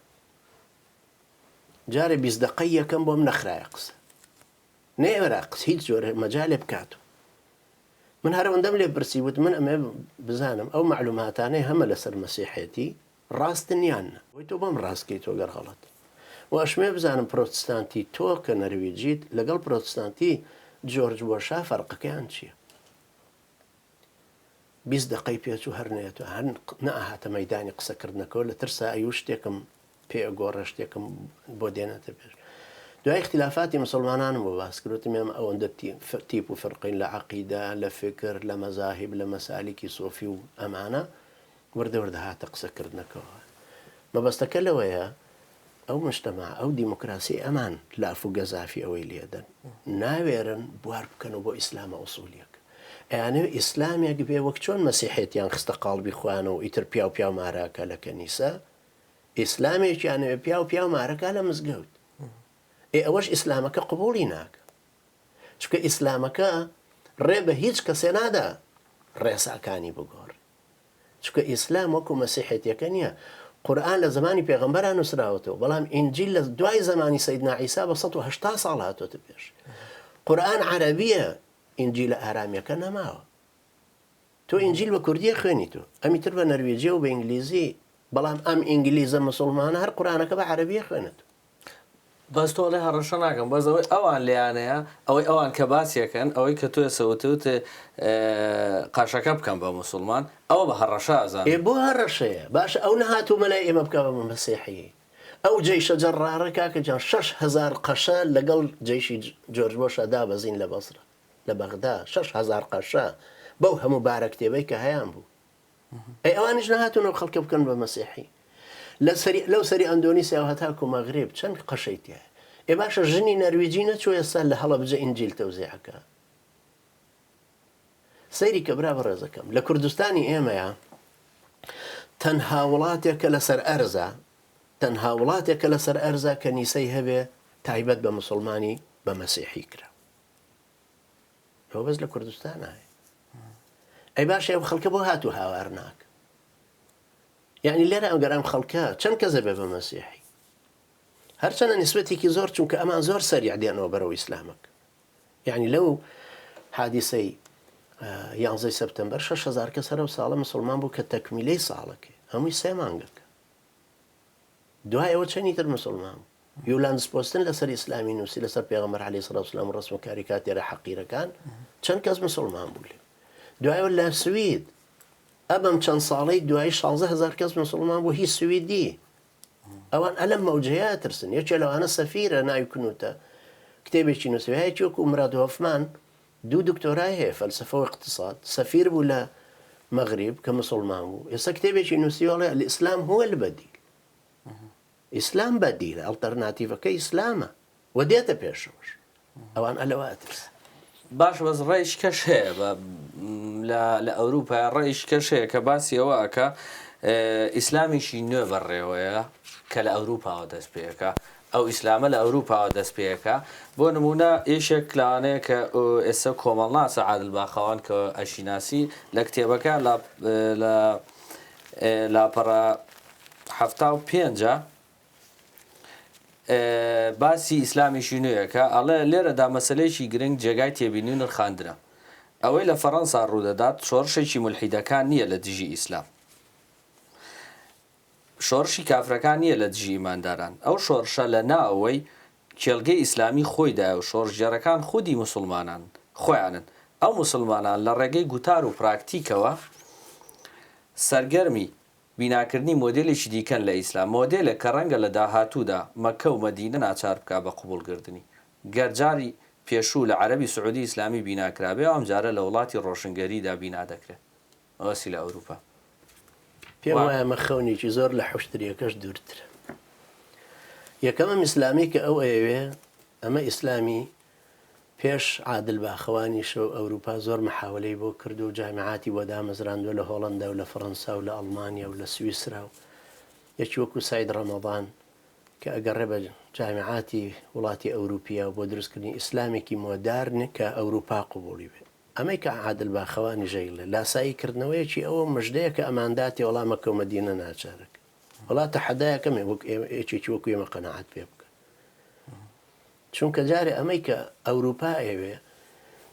جارێ 20 دقەی یەکەم بۆم نەخرایە قسە نێوەرا قس هیچ جۆرە مەجالێ بکاتەوە من هەرەوەندەم لێ پرسی وت من ئەمێ بزانم ئەو معلوماتانەی هەمە لەسەر مەسیحێتی ڕاستن یانە وی تۆ بەم ڕاستکەی تۆ گەر غەڵەت و ئەشمێ بزانم پرۆتستانتی تۆ کە نەرویجیت لەگەڵ پرۆتستانتی جۆرج بۆشا فەرقەکەیان چییە 20 دقەی پێچوو هەر نێتەوە هەر نەئاهاتە مەیدانی قسەکردنەکەەوە لە ترسا ئەیوو شتێکم پێگۆڕە شتێکم بۆ دێنێتە پێش دوای اختلافاتی مسلمانانم بۆ باس کردوتم ئێمە ئەوەندە تیپ و فەرقین لە عەقیدە لە فکر لە مەزاهب لە مەسالیکی سۆفی و ئەمانە وردە وردە هاتە قسەکردنەکەەوە مەبەستەکە لەوەیە ئەو مجتەمع ئەو دیموکراسی ئەمان لاف و گەزافی ئەوەی لێدەن ناوێرن بوار بکەن و بۆ ئیسلامە ئوسولیەکە ئەیانەوێ ئیسلامێک بێ وەک چۆن مەسیحێتیان خستە قاڵبی خوانە و ئیتر پیا و ماراکە لە کەنیسە ئیسلامێکیانەوێ پیا و پیا و مارەکە لە مزگەوت ئەوەش ئیسلامەکە قبوڵی ناکە چکە ئیسلامەکە ڕێ بە هیچ کەسێ نادا ڕێساکانی بگۆڕ چکە ئیسلام وەکو مەسیحێتیەکە نییە قورئان لە زمانی پێغەمبەران نووسراوەتەوە بەڵام ئینجیل لە دوای زمانی سەیدنا عیسا بە 180 ساڵ هاتۆتە پێش قورئان عەرەبیە ئینجیلە ئارامیەکە نەماوە تۆ ئینجیل بە کوردیە خوێنی تۆ ئەمیتر بە نەروێجیە و بە ئینگلیزی بەڵام ئەم ئینگلیزە مسلمانە هەر قورئانەکە بە عەرەبیە خوێنێت بەس تۆ لێ هەڕەشە ناکەم بەس ئەوەی ئەوان لێیانەیە ئەوەی ئەوان کە باسیەکەن ئەوەی کە تۆ سەوتوت قاشەکە بکەم بە مسلمان ئەوە بە هەڕەشە ئازان بۆ هەڕەشەیە باش ئەو نەهاتوو مەلای ئێمە بکە بە مەسیحی ئەو جەیشە جەڕارە کاکە جان 6,000 قەشە لەگەڵ جەیشی جۆرج بۆشە دابەزین لە بەسرە لە بەغدا 6,000 قەشە بەو هەموو بارە کتێبەی کە هەیان بوو ئەوانیش نەهاتوونەوە خەڵکە بکەن بە مەسیحی لەو سەری ئەندۆنیسیا هەتاکو مەغریب چەند قەشەی تایە باشە ژنی نەرویجی نەچوە ئێستا لە هەڵەبجە ئینجیل تەوزیعەکە سەیری کە برا بەڕێزەکەم لە کوردستانی ئێمەیە تەنها وڵاتێکە لەسەر ئەرزە تەنها وڵاتێکە لەسەر ئەرزە کە نیسەی هەبێ تایبەت بە مسلمانی بە مەسیحی کرا ئەوە بەس لە کوردستان هەیە باشە ئەو خەڵکە بۆ هاتوو هاوار ناکە یعنی لێرە ئەگەرام خەڵکە چەند کەسە بێ بە مەسیحی هەرچەنە نسبەتێکی زۆر چونکە ئەمان زۆر سەریع دێنەوە بەرەو ئیسلامەکە یعنی لەو حادیسەی 11 سپتمبەر 6,000 کەس هەرە و ساڵە مسلمان بوو کە تەکمیلەی ساڵەکە هەمووی 3 مانگەکە دوای ئەوە چەندی تر مسلمان بوو یولاندس پۆستن لەسەر ئیسلامی نووسی لەسەر پێغەمبەر عەلەیهی سەڵات وسەلام و ڕەسم و کاریکاتێرە حەقیرەکان چەند کەس مسلمان بوو لێ دوایەوە لە سوید ئەبەم چەند ساڵەی دوای 16,000 کەس مسلمان بوو هیچ سویدی ئەوان ئەلەم مەوجەیە ترسن یەکێ لەوانە سەفیرە ناوی کنوتە کتێبێکی نووسیایەکی وەکو مراد هۆفمان 2 دکتۆرای هەیە فەلسەفە و اقتصاد سەفیر بوو لە مەغریب کە مسلمان بوو ئێستا کتێبێکی نووسیوەڵێ الئیسلام هو البەدیل ئیسلام بەدیلە ئەڵتەرناتیڤەکە ئیسلامە و دێتە پێشەوەش ئەوان ئەلەوە ئەترسن باش بەس ڕێیش کەش هەیە لە ئەوروپا ڕێیش کەش هەیە کە باسی ئەوە ئەکە ئیسلامیشی نوێ بەڕێوەیە کە لە ئەوروپاوە دەست پێەکە ئەو ئیسلامە لە ئەوروپاوە دەست پێەکە بۆ نمونە ئێشێک لەوانەیە کە ئێستا کۆمەڵناسە عادل باخەوان کە ئەشیناسی لە کتێبەکە لە لاپەڕە 75 باسی ئیسلامیشی نوێیەکە ئەڵێ لێرەدا مەسەلەیەکی گرنگ جێگای تێبینی نرخاندنە ئەوەی لە فەڕەنسا ڕوودەدات شۆڕشێکی مولحیدەکان نییە لە دژی ئیسلام شۆڕشی کافرەکان نییە لە دژی ئیمانداران ئەو شۆڕشە لە ناوەوەی کێڵگەی ئیسلامی خۆیدایە و شۆڕژێرەکان خودی مسلمانان خۆیانن ئەو مسلمانان لە ڕێگەی گوتار و پراکتیکەوە سەرگەرمی بیناکردنی مۆدلێکی دیکەن لە ئیسلام مۆدلێک کە ڕەنگە لە داهاتوودا مەکە و مەدینە ناچار بکا بە قبولکردنی گەرجاری پێشوو لە عەرەبی سعودی ئیسلامی بیناکرابێ ئەم جارە لە وڵاتی ڕۆشنگەریدا بینا دەکرێت ئەوەسی لە ئەوروپا پێم وایە مەخەونێکی زۆر لە حوشتریەکەش دوورترە یەکەمە ئیسلامی کە ئەو ئەوێ ئەمە ئیسلامی پێش عادل باخەوانیشە و ئەوروپا زۆر محاولەی بۆ کردو و جامعاتی بۆ دامەزراندووە لە هۆڵەندا و لە فەڕەنسا و لە ئەڵمانیا و لە سویسرا و یەکی وەکو ساید ڕەمەضان کە ئەگەڕێ بە جامعاتی وڵاتی ئەوروپیا و بۆ دروستکردنی ئیسلامێکی مۆدارن کە ئەوروپا قبوڵی بێت ئەمەی کە عادل باخەوانی ژەیڵێ لاساییکردنەوەیەکی ئەوە مژدەیە کە ئەمانداتی وەڵامە کە مەدینە ناچارەکە وڵاتە حەدایەکەمێ یەکێکی وەکو ئێمە قەنەعەت پێ بکە چونکە جارێ ئەمەی کە ئەوروپا ئەوێ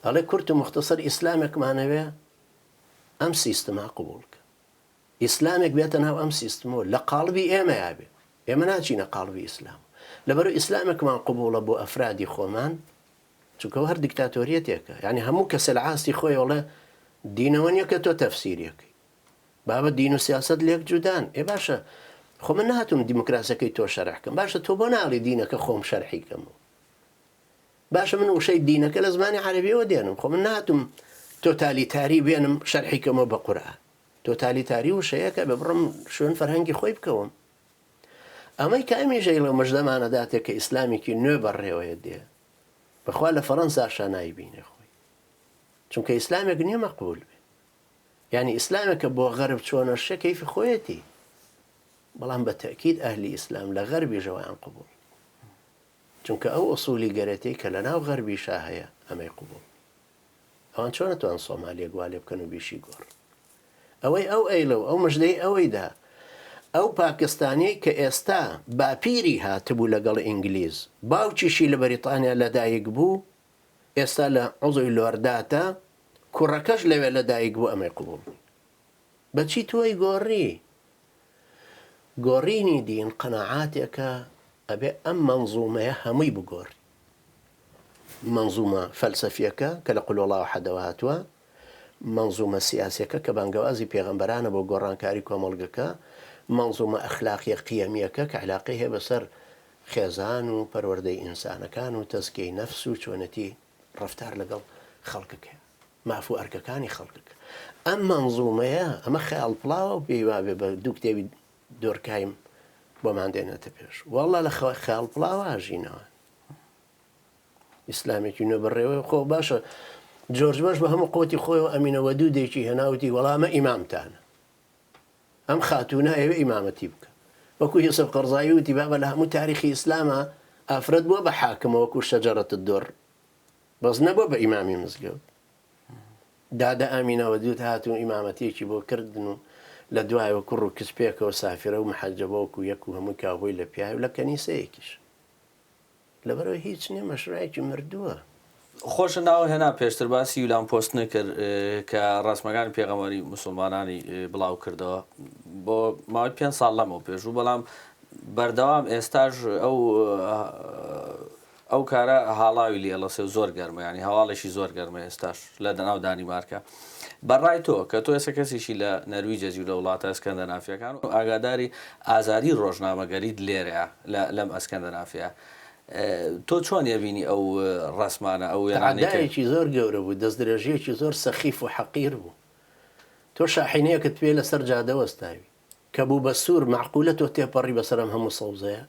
ئەڵێ کورت و مختصر ئیسلامێکمانەوێ ئەم سیستەما قبولکە ئیسلامێک بێتە ناو ئەم سیستمەوە لە قاڵبی ئێمە یابێ ئێمە ناچینە قاڵبی ئیسلام لەبەرەوە ئیسلامێکمان قبولە بۆ ئەفرادی خۆمان چونکە هەر دیکتاتۆریەتێکە یعنی هەموو کەسە لە عاستی خۆی وڵێ دینەوە نییە کە تۆ تەفسیریەکەی بابەت دین و سیاست لێک جودان باشە خۆ من نهاتوم دیموکراسەکەی تۆ شەرحکەم باشە تۆ بۆ ناڵی دینەکە خۆم شەرحیکەمەوە باشە من وشەی دینەکە لە زمانی عەرەبیەوە دێنم خۆ من نهاتوم تۆتالیتاری بێنم شەرحیکەمەوە بە قورئان تۆتالیتاری وشەیەکە بە بڕم شوێن فەرهەنگی خۆی بکەوم ئەمەی کە ئەمیژەی لە مەژدەمانەداتێک کە ئیسلامێکی نوێ بەڕێوەیە دێ بەخوا لە فەڕەنسا شانایی بینێ خۆی چونکە ئیسلامێک نییە مەقبول بێ یعنی ئیسلامێکە بۆ غەرب چۆنە شەکەیفی خۆیەتی بەڵام بە تەکید ئەهلی ئیسلام لە غەربی ژەوەیان قبول چونکە ئەو ئوسولی گەرەتەی کە لە ناو غەربیشا هەیە ئەمەی قبول ئەوان چۆن نەتوان سۆمالیە گوالێ بکەن و بیشی گۆڕ ئەوەی ئەو ئەیلەو ئەو مژدەی ئەوەیدا ئەو پاکستانیەی کە ئێستا باپیری هاتبوو لەگەڵ ئینگلیز باوکیشی لە بەریتانیا لەدایک بوو ئێستا لە عوزۆی لۆرداتە کوڕەکەش لەوێ لەدایک بوو ئەمەی قبول بەچی تۆی گۆڕی گۆڕینی دین قەنەعاتێکە ئەبێ ئەم مەنزومەیە هەمووی بگۆڕی منظومە فەلسەفیەکە کە لە قول الله وحدەوە هاتووە منظومە سیاسیەکە کە بانگەوازی پێغەمبەرانە بۆ گۆڕانکاری کۆمەڵگەکە منظومە ئەخلاقیە قیەمیەکە کە علاقەی هەیە بەسەر خێزان و پەروەردەی ئینسانەکان و تەزکیەی نەفس و چۆنەتی ڕەفتار لەگەڵ خەڵکەکە مافو ئەرکەکانی خەڵکەکە ئەم منظومەیە ئەمە خەیاڵ پڵاوە و پێی وابێ بە دوو کتێبی دۆرکایم بۆمان دێنێتە پێش وەڵڵا لە خەیاڵ پڵاوە ئاژینەوە ئیسلامێکی نوێ بڕێوە خۆ باشە جۆرج بەش بە هەموو قوتی خۆیەوە ئەمینەوە دوودێکی هێناوتی وەڵامە ئیمامتانە ئەم خاتونە ئێوە ئیمامەتی بکە وەکو یوسف قەرزایی وتی بابە لە هەموو تاریخی ئیسلامە ئافرەت بووە بە حاکمەوە وەکو شەجەرەت الدۆڕ بەس نەبووە بە ئیمامی مزگەوت دادا ئامینەوە دووت هاتوون ئیمامەتیەکی بۆ کردن و لە دوایەوە کوڕ و کچپێکەوە سافرە و محەجەبەوەکو یەک و هەموو کاوبۆی لە پیاوی لە کەنیسەیەکیش لەبەرەوەی هیچ نییە مەشروعێکی مردووە خۆشە ناوە هێنا پێشتر باسی یولان پۆست نەکرد کە ڕاستمەکانی پێغەمبەری موسڵمانانی بڵاو کردەوە بۆ ماوەی 5 ساڵ لەمەوە پێشوو بەڵام بەردەوام ئێستاش ئەو کارە هاڵاوی لێڵەسێ و زۆر گەرمە ینی هەواڵێکی زۆر گەرمە ئێستاش لە دەناو دانیمارکە بەڕای تۆ کە تۆ ئێستا کەسێکی لە نەرویجەزی و لە وڵاتە ئەسکەندەنافیەکان و ئاگاداری ئازادی ڕۆژنامەگەریت لێرەیە لەم ئەسکەندەنافیە تۆ چۆن یەبینی ئەو ڕسمانە ئەو یانەیەکی زۆر گەورە بوو دەست درێژەیەکی زۆر سەخیف و حەقیر بوو تۆ شاحینەیەکت پێ لەسەر جادەوەستاوی کە بوو بە سوور معقولە تۆ تێپەڕی بەسەرم هەموو سەوزەیە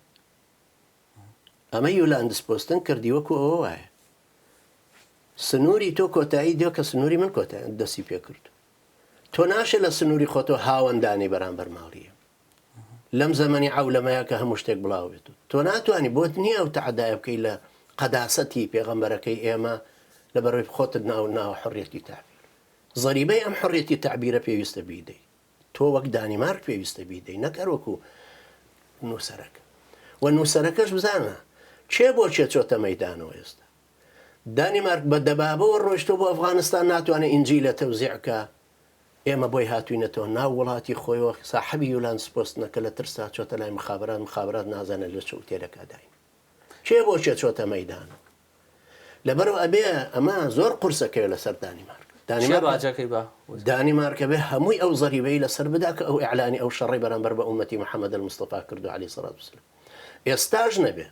ئەمە یولان دەستپۆستن کردی وەکو ئەوە وایە سنووری تۆ کۆتایی دێ کە سنووری من کۆتایی دەستی پێ کرد تۆ ناشێ لە سنووری خۆتۆ هاوەندانی بەرامبەر ماڵیە لەم زەمەنی عەولەمەیە کە هەموو شتێک بڵاو بێت تۆ ناتوانانی بۆت نییە ئەو تەعەدای بکەی لە قەداسەتی پێغەمبەرەکەی ئێمە لەبەرەوەی خۆتت ناو حڕیەتی تعبیر زەریبەی ئەم حڕیەتی تعبیرە پێویستە بیدەی تۆ وەک دانیمارک پێویستە بیدەی نەکەر وەکو نووسەرەکە و نووسەرەکەش بزانە چێ بۆ چێ چۆتە مەیدانەوە ئێستا دانیمارک بە دەبابەوە ڕۆیشتۆ بۆ ئەفغانستان ناتوانێت ئینجیل لە تەوزیعکە ئێمە بۆی هاتوینەتەوە ناو وڵاتی خۆیەوە ساحەبی یولان سپۆستنەکە لە ترسا چۆتە لای مخابرات نازانێت لە چوتێرەکە داین چێ بۆ چێ چۆتە مەیدانە لەبەرەوە ئەبێ ئەمە زۆر قورسەکەوێ لەسەر دانیمارکە بێ هەمووی ئەو زەریبەی لەسەر بدا کە ئەو ئیعلانی ئەو شەڕی بەرامبەر بە ئومەتی محەممەد المستەفا کردو عەلەیهی سەڵات وسەلام ئێستاش نەبێ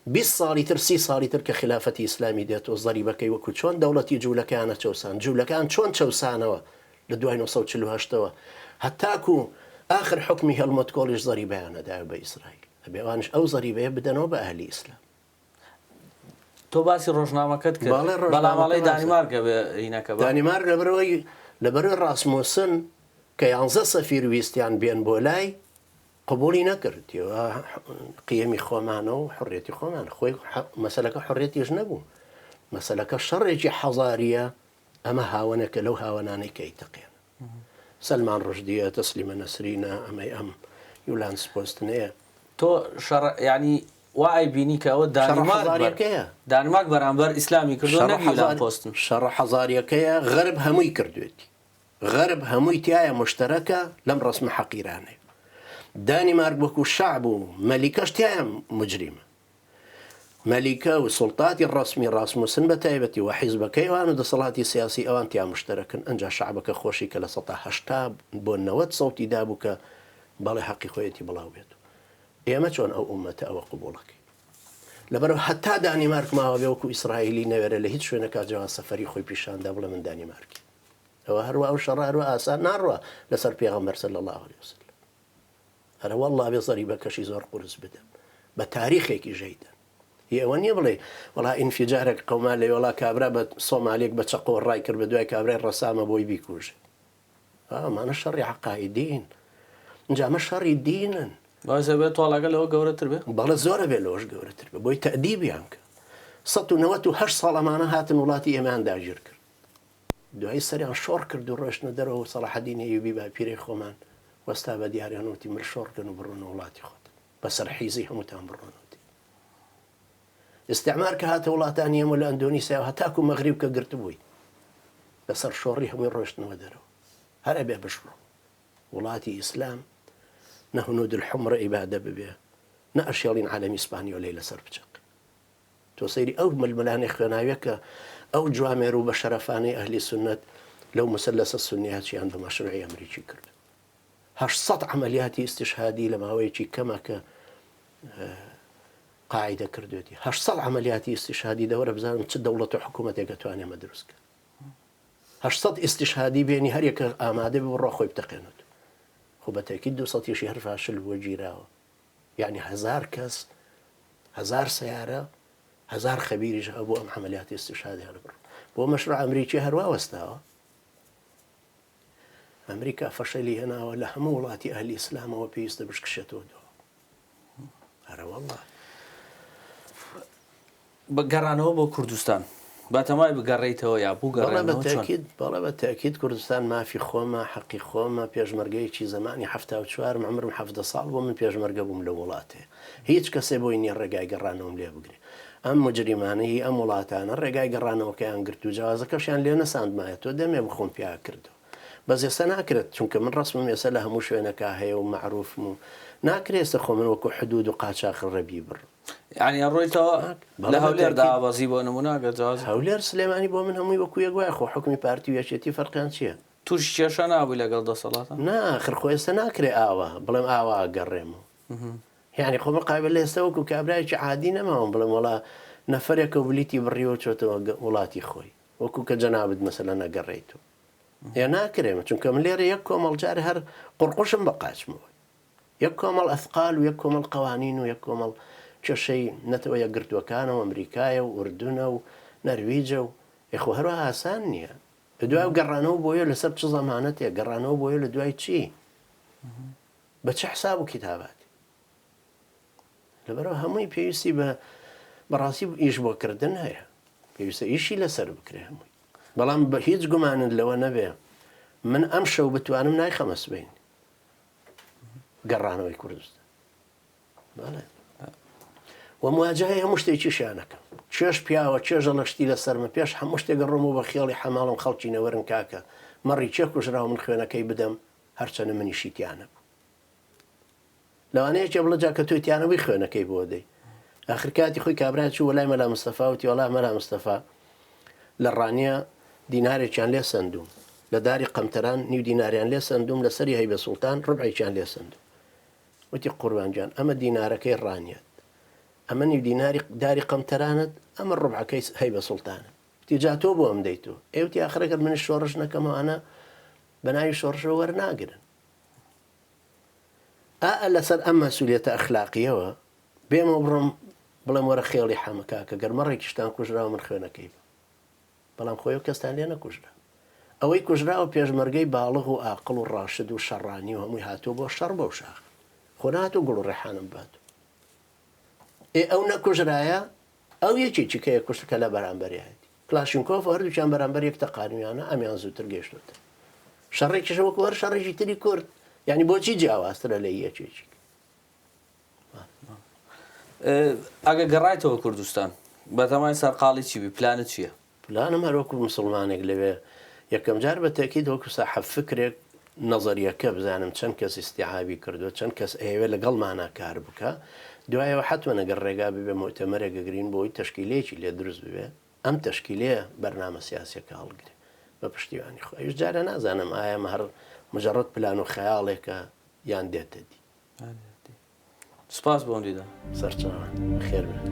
20 ساڵی تر 30 ساڵی تر کە خلافەتی ئیسلامی دێتەوە زەریبەکەی وەکو چۆن دەوڵەتی جوولەکانە چەوسان جوولەکان چۆن چەوسانەوە لە دوای 1948ەوە هەتاکو آخر حکمی هەلمەت کۆڵیش زەریبەیانەدا بە ئیسرائیل ئەبێوانش ئەو زەریبەیە بدەنەوە بە ئەهلی ئیسلام تۆ باسی ڕۆژنامەکەت کرد بەڵامەڵی دانیمارکە بێینەکە دانیمارک لەبەرەوەی ڕاسمۆسن کە 11 سەفیر ویستیان بێن بۆ لای قبولی نەکردیەوە قیەمی خۆمانە و حڕێتی خۆمان خۆی مەسەلەکە حڕێتیش نەبوو مەسەلەکە شەڕێکی حەزاریە ئەمە هاوەنەکە لەو هاوەنانەی کە ئیتەقێن سەلمان ڕژدیە تەسلیمە نەسرینە ئەمەی ئەم یولان سپۆستنەیە تۆ ینی وای بینی کە ئەوە دانمارک بەرامبەر ئیسلامی کردو نەگیولان پۆستن شەڕە حەزاریەکەیە غەرب هەمووی کردوێتی غەرب هەمووی تایە مشتەرەکە لەم ڕسمە حەقیرانەیە دانیمارک وەکو شعب و مەلیکەش تایە مجریمە مەلیکە و سوڵتاتی ڕسمی ڕاسموسن بە تایبەتی و حیزبەکەیوان و دەسەڵاتی سیاسی ئەوان تیا مشتەرەکن ئەنجا شعبەکە خۆشی کە لە 180 بۆ 90 سەوتی دابوو کە باڵی حەقی خۆیەتی بڵاو بێت ئێمە چۆن ئەو ئومەتە ئەوە قبوڵەکەی لەبەرەوە هەتا دانیمارک ماوە بێ وەکو ئیسرائیلی نەوێرە لە هیچ شوێنەکە جوان سەفەری خۆی پیشاندا بڵێ من دانیمارکی ئەوە هەروە ئەو شەڕ هەروە ئاسان ناڕوە لەسەر پێغەمبەر صلی الله علیه وسلم هەر وەڵڵا بێ زەریبەکەشی زۆر قورس بدەم بە تاریخێکی ژەیدە ئەوە نییە بڵێ وڵا ئینفجارێک قەوما لە وڵا کابرا بە سۆمالێک بە چەقۆ ڕای کرد بە دوای کابرای ڕەسامە بۆی بیکوژێ ئەمانە شەڕی عەقایدین اینجا ئەمە شەڕی دینن باشە بێت تۆڵەکە لەوە گەورەتر بێ بەڵە زۆرە بێت لەوەش گەورەتر بێ بۆی تەدیبیان کە 1998 ساڵ ئەمانە هاتن وڵاتی ئێمان داگیر کرد دوای سەریان شۆڕ کرد و ڕۆشتنە دەرەوە سەلاحەدین ئەیوبی باپیرەی خۆمان وەستا بە دیاریانوتی مر شۆڕکەن و بڕۆنە وڵاتی خۆت بەسەر حیزی هەمووتان بڕۆنەوتی ئستعمار کە هاتە وڵاتانی ئێمە لە ئەندۆنیسیا هەتاکو مەغریب کە گرت بووی بەسەر شۆڕی هەمووی ڕۆشتنەوە دەرەوە هەرە بێ بشڕۆ وڵاتی ئیسلام نە هونود الحمرە ئیبادە ببێ نە ئەشێڵین عالەمی ئیسپانیۆ لێی لەسەر بچەق تۆ سەیری ئەو ململانەی خوێناویە کە ئەو جوامێر و بە شەرەفانەی ئەهلی سنت لەو مسلسە سنیاتیان بە مەشروعی ئەمریکی کرد 800 عملیاتی استشهادی لە ماوەیەکی کەمە کە قاعدە کردوێتی 800 عملیاتی استشهادی دەوەرە بزانم چ دەوڵەت و حکوومەتێک دەتوانێت ئەمە دروستکە 800 استشهادی بێنی هەرێکە ئامادە بێ ڕۆ خۆی بتەقێنێت خۆ بە تاکید 200 هەر فاشل بووە گیراوە یعنی 1000 کەس 1000 سیارە 1000 خەبیریش هەبوو ئەم عملیاتی استشهادی هەڵبڕ بۆ مەشروع ئەمریکی هەروە وەستاوە ئەمریکا فەشەلی هێناوە لە هەموو وڵاتی ئەهلی ئیسلامەوە پێویستە بشکشێتەوە دۆ هەرە وەڵڵا بەگەڕانەوە بۆ کوردستان باتەمای بگەڕێیتەوە یا بوو گەڕێنەوە بەڵێ بە تاکید کوردستان مافی خۆمە حەقی خۆمە پێشمەرگەیەکی زمانی 74 عمرم 17 ساڵ بۆ من پێشمەرگە بووم لە وڵاتێ هیچ کەسێ بۆی نییە ڕێگای گەڕانەوەم لێ بگرێ ئەم مجریمانەی ئەم وڵاتانە ڕێگای گەڕانەوەکەیان گرت و جیازەکەشیان لێ نەساندمایە تۆ دەمێ بخۆم پیا کردو بەس ئێستا ناکرێت چونکە من ڕستمم ێستا لە هەموو شوێنەکە هەیە و معروفم و ناکرێتە خۆ من وەکو حدود و قاچاق ڕەبی بڕ ینی ڕۆیتەوە لە هەولێردا ئاوازی بۆ نموناگە جواز هەولێر سلێمانی بۆ من هەمووی وەکو یەکوای خۆ حکمی پارتی و یەکێتی فەرقیان چییە توش کێشە نابووی لەگەڵ دەسەڵاتە ناخر خۆ ئێستا ناکرێ ئاوا بڵێم ئاوا گەڕێمەوە یعنی خۆ قایبل لە ئێستا وەکو کابراایکی عادی نەماوە بڵێم وڵا نەفرێکە ولیتی بڕیەوە چۆتەوە وڵاتی خۆی وەکو کە جەنابەت مەسەلە نەگەڕێیت و یا ناکرێمە چونکە من لێرە یەک کۆمەڵ جارە هەر قڕقوشم بە قاچمەوە یەک کۆمەڵ ئەثقال و یەک کۆمەڵ قوانین و یەک کۆمەڵ کێشەی نەتەوە یەکگرتووەکانەوە ئەمریکایە و ئوردونە و نەرویجە و یخۆ هەروە ئاسان نییە لە دوای گەڕانەوە بۆیە لەسەر چ زەمانەتێ گەڕانەوە بۆیە لە دوای چی بە چه حساب و کتاباتی لەبەرەوە هەمووی پێویستی بەڕاستی ئیش بۆکردن هەیە پێویستە ئیشی لەسەر بکرێ هەمووی بەڵام بە هیچ گومانت لەوە نەبێ من ئەم شەو بتوانم نایخەمە سبەین گەڕانەوەی کوردستان و مواجهەیە هەموو شتێکی شانەکە چێش پیاوە چێژە لەشتی لەسەرمە پێش هەموو شتێک گەڕۆمەوە بە خێڵی حەماڵم خەڵکی نەوەرن کاکە مەڕی چێ کوژراوە من خوێنەکەی بدەم هەرچەنە منیشی تیانە بوو لەوانەیە چێ بڵە جا کە تۆی تیانەوەی خوێنەکەی بۆ دەی ئاخر کاتی خۆی کابرا چوو وەلای مەلا مستەفا وتی وەڵا مەلا مستەفا لە ڕانیە دینارێکیان لێ سندوم لە داری قەمتەران نیو دیناریان لێ سندوم لەسەری هەیبە سوڵتان ڕبعێکیان لێ سندوم وتی قوربانجان ئەمە دینارەکەی ڕانیەت ئەمە نیو داری قەمتەرانت ئەمە ڕبعەکەی هەیبە سوڵتانە تیجا تۆ بۆ ئەم دەیت و ئێوتی ئاخرەکەت منی شۆڕش نەکەمەوانە بە ناوی شۆڕشەوە وەرناگرن لەسەر ئەم مەسوولیەتە ئەخلاقیەوە بێمە بڕۆم بڵێم وەرە خێڵی حەمەکە کە گەرمەڕێکیشتان کوژراوە من خوێنەکەی بەڵام خۆی کەستان لێ نەکوژرا ئەوەی کوژراوە پێشمەرگەی باڵغ و ئاقڵ و ڕاشد و شەڕانی و هەمووی هاتووە بۆ شەڕ بەو شاخ خۆ نهاتوو گوڵ و ڕێحانم بات ئەو نەکوژرایە ئەو یەکێکی کە کوشتکە لە بەرامبەریەتی کلاشینکۆف هەردووچیان بەرامبەر یەک تەقانویانە ئەمیان زووتر گەیشتوتە شەڕێکیشە وەکو هەر شەڕێکی تری کورد یعنی بۆچی جیاوازترە لە یەکێکی ئەگە گەڕایتەوە کوردستان بەتەمای سەرقاڵی چی بی پلانت چییە؟ پلانم هەروەکو مسلمانێک لەوێ یەکەم جار بە تاکید وەکو ساحەب فکرێک نەزەریەکە بزانم چەند کەس استیعابی کردو چەند کەس ئێوێ لەگەڵمانە کار بکە دوایەوە حتوە نەگەر ڕێگا ببێ مؤتەمەرێک گرین بۆی تەشکیلێکی لێ دروست ببێ ئەم تەشکیلەیە بەرنامە سیاسیەکە هەڵگرێ بە پشتیوانی خۆ ئەوش جارە نازانم ئایا هەر مجرد پلان و خەیاڵێکە یان دێتە دی سپاس بۆ دیدا سەرچاوان خێر بێت